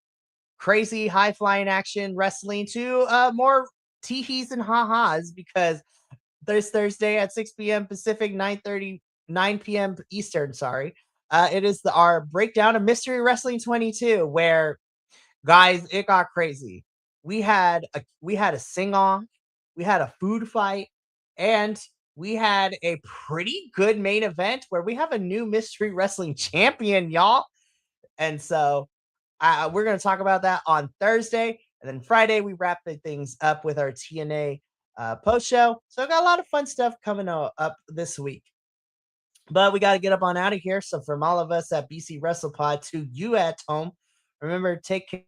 crazy high flying action wrestling to more teehees and ha-has because this Thursday at 6 p.m. Pacific, 9 p.m. Eastern, sorry. It is our breakdown of Mystery Wrestling 22, where guys, it got crazy. We had a sing-off, we had a food fight, and we had a pretty good main event where we have a new Mystery Wrestling champion, y'all. And so we're going to talk about that on Thursday. And then Friday, we wrap the things up with our TNA post show. So I got a lot of fun stuff coming up this week. But we got to get up on out of here. So from all of us at BC WrestlePod to you at home, remember, take care.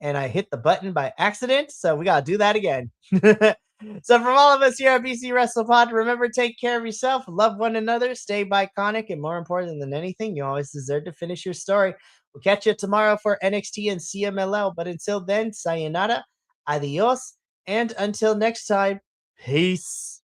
And I hit the button by accident. So we got to do that again. So from all of us here at BC WrestlePod, remember, take care of yourself, love one another, stay iconic, and more important than anything, you always deserve to finish your story. We'll catch you tomorrow for NXT and CMLL. But until then, sayonara, adios, and until next time, peace.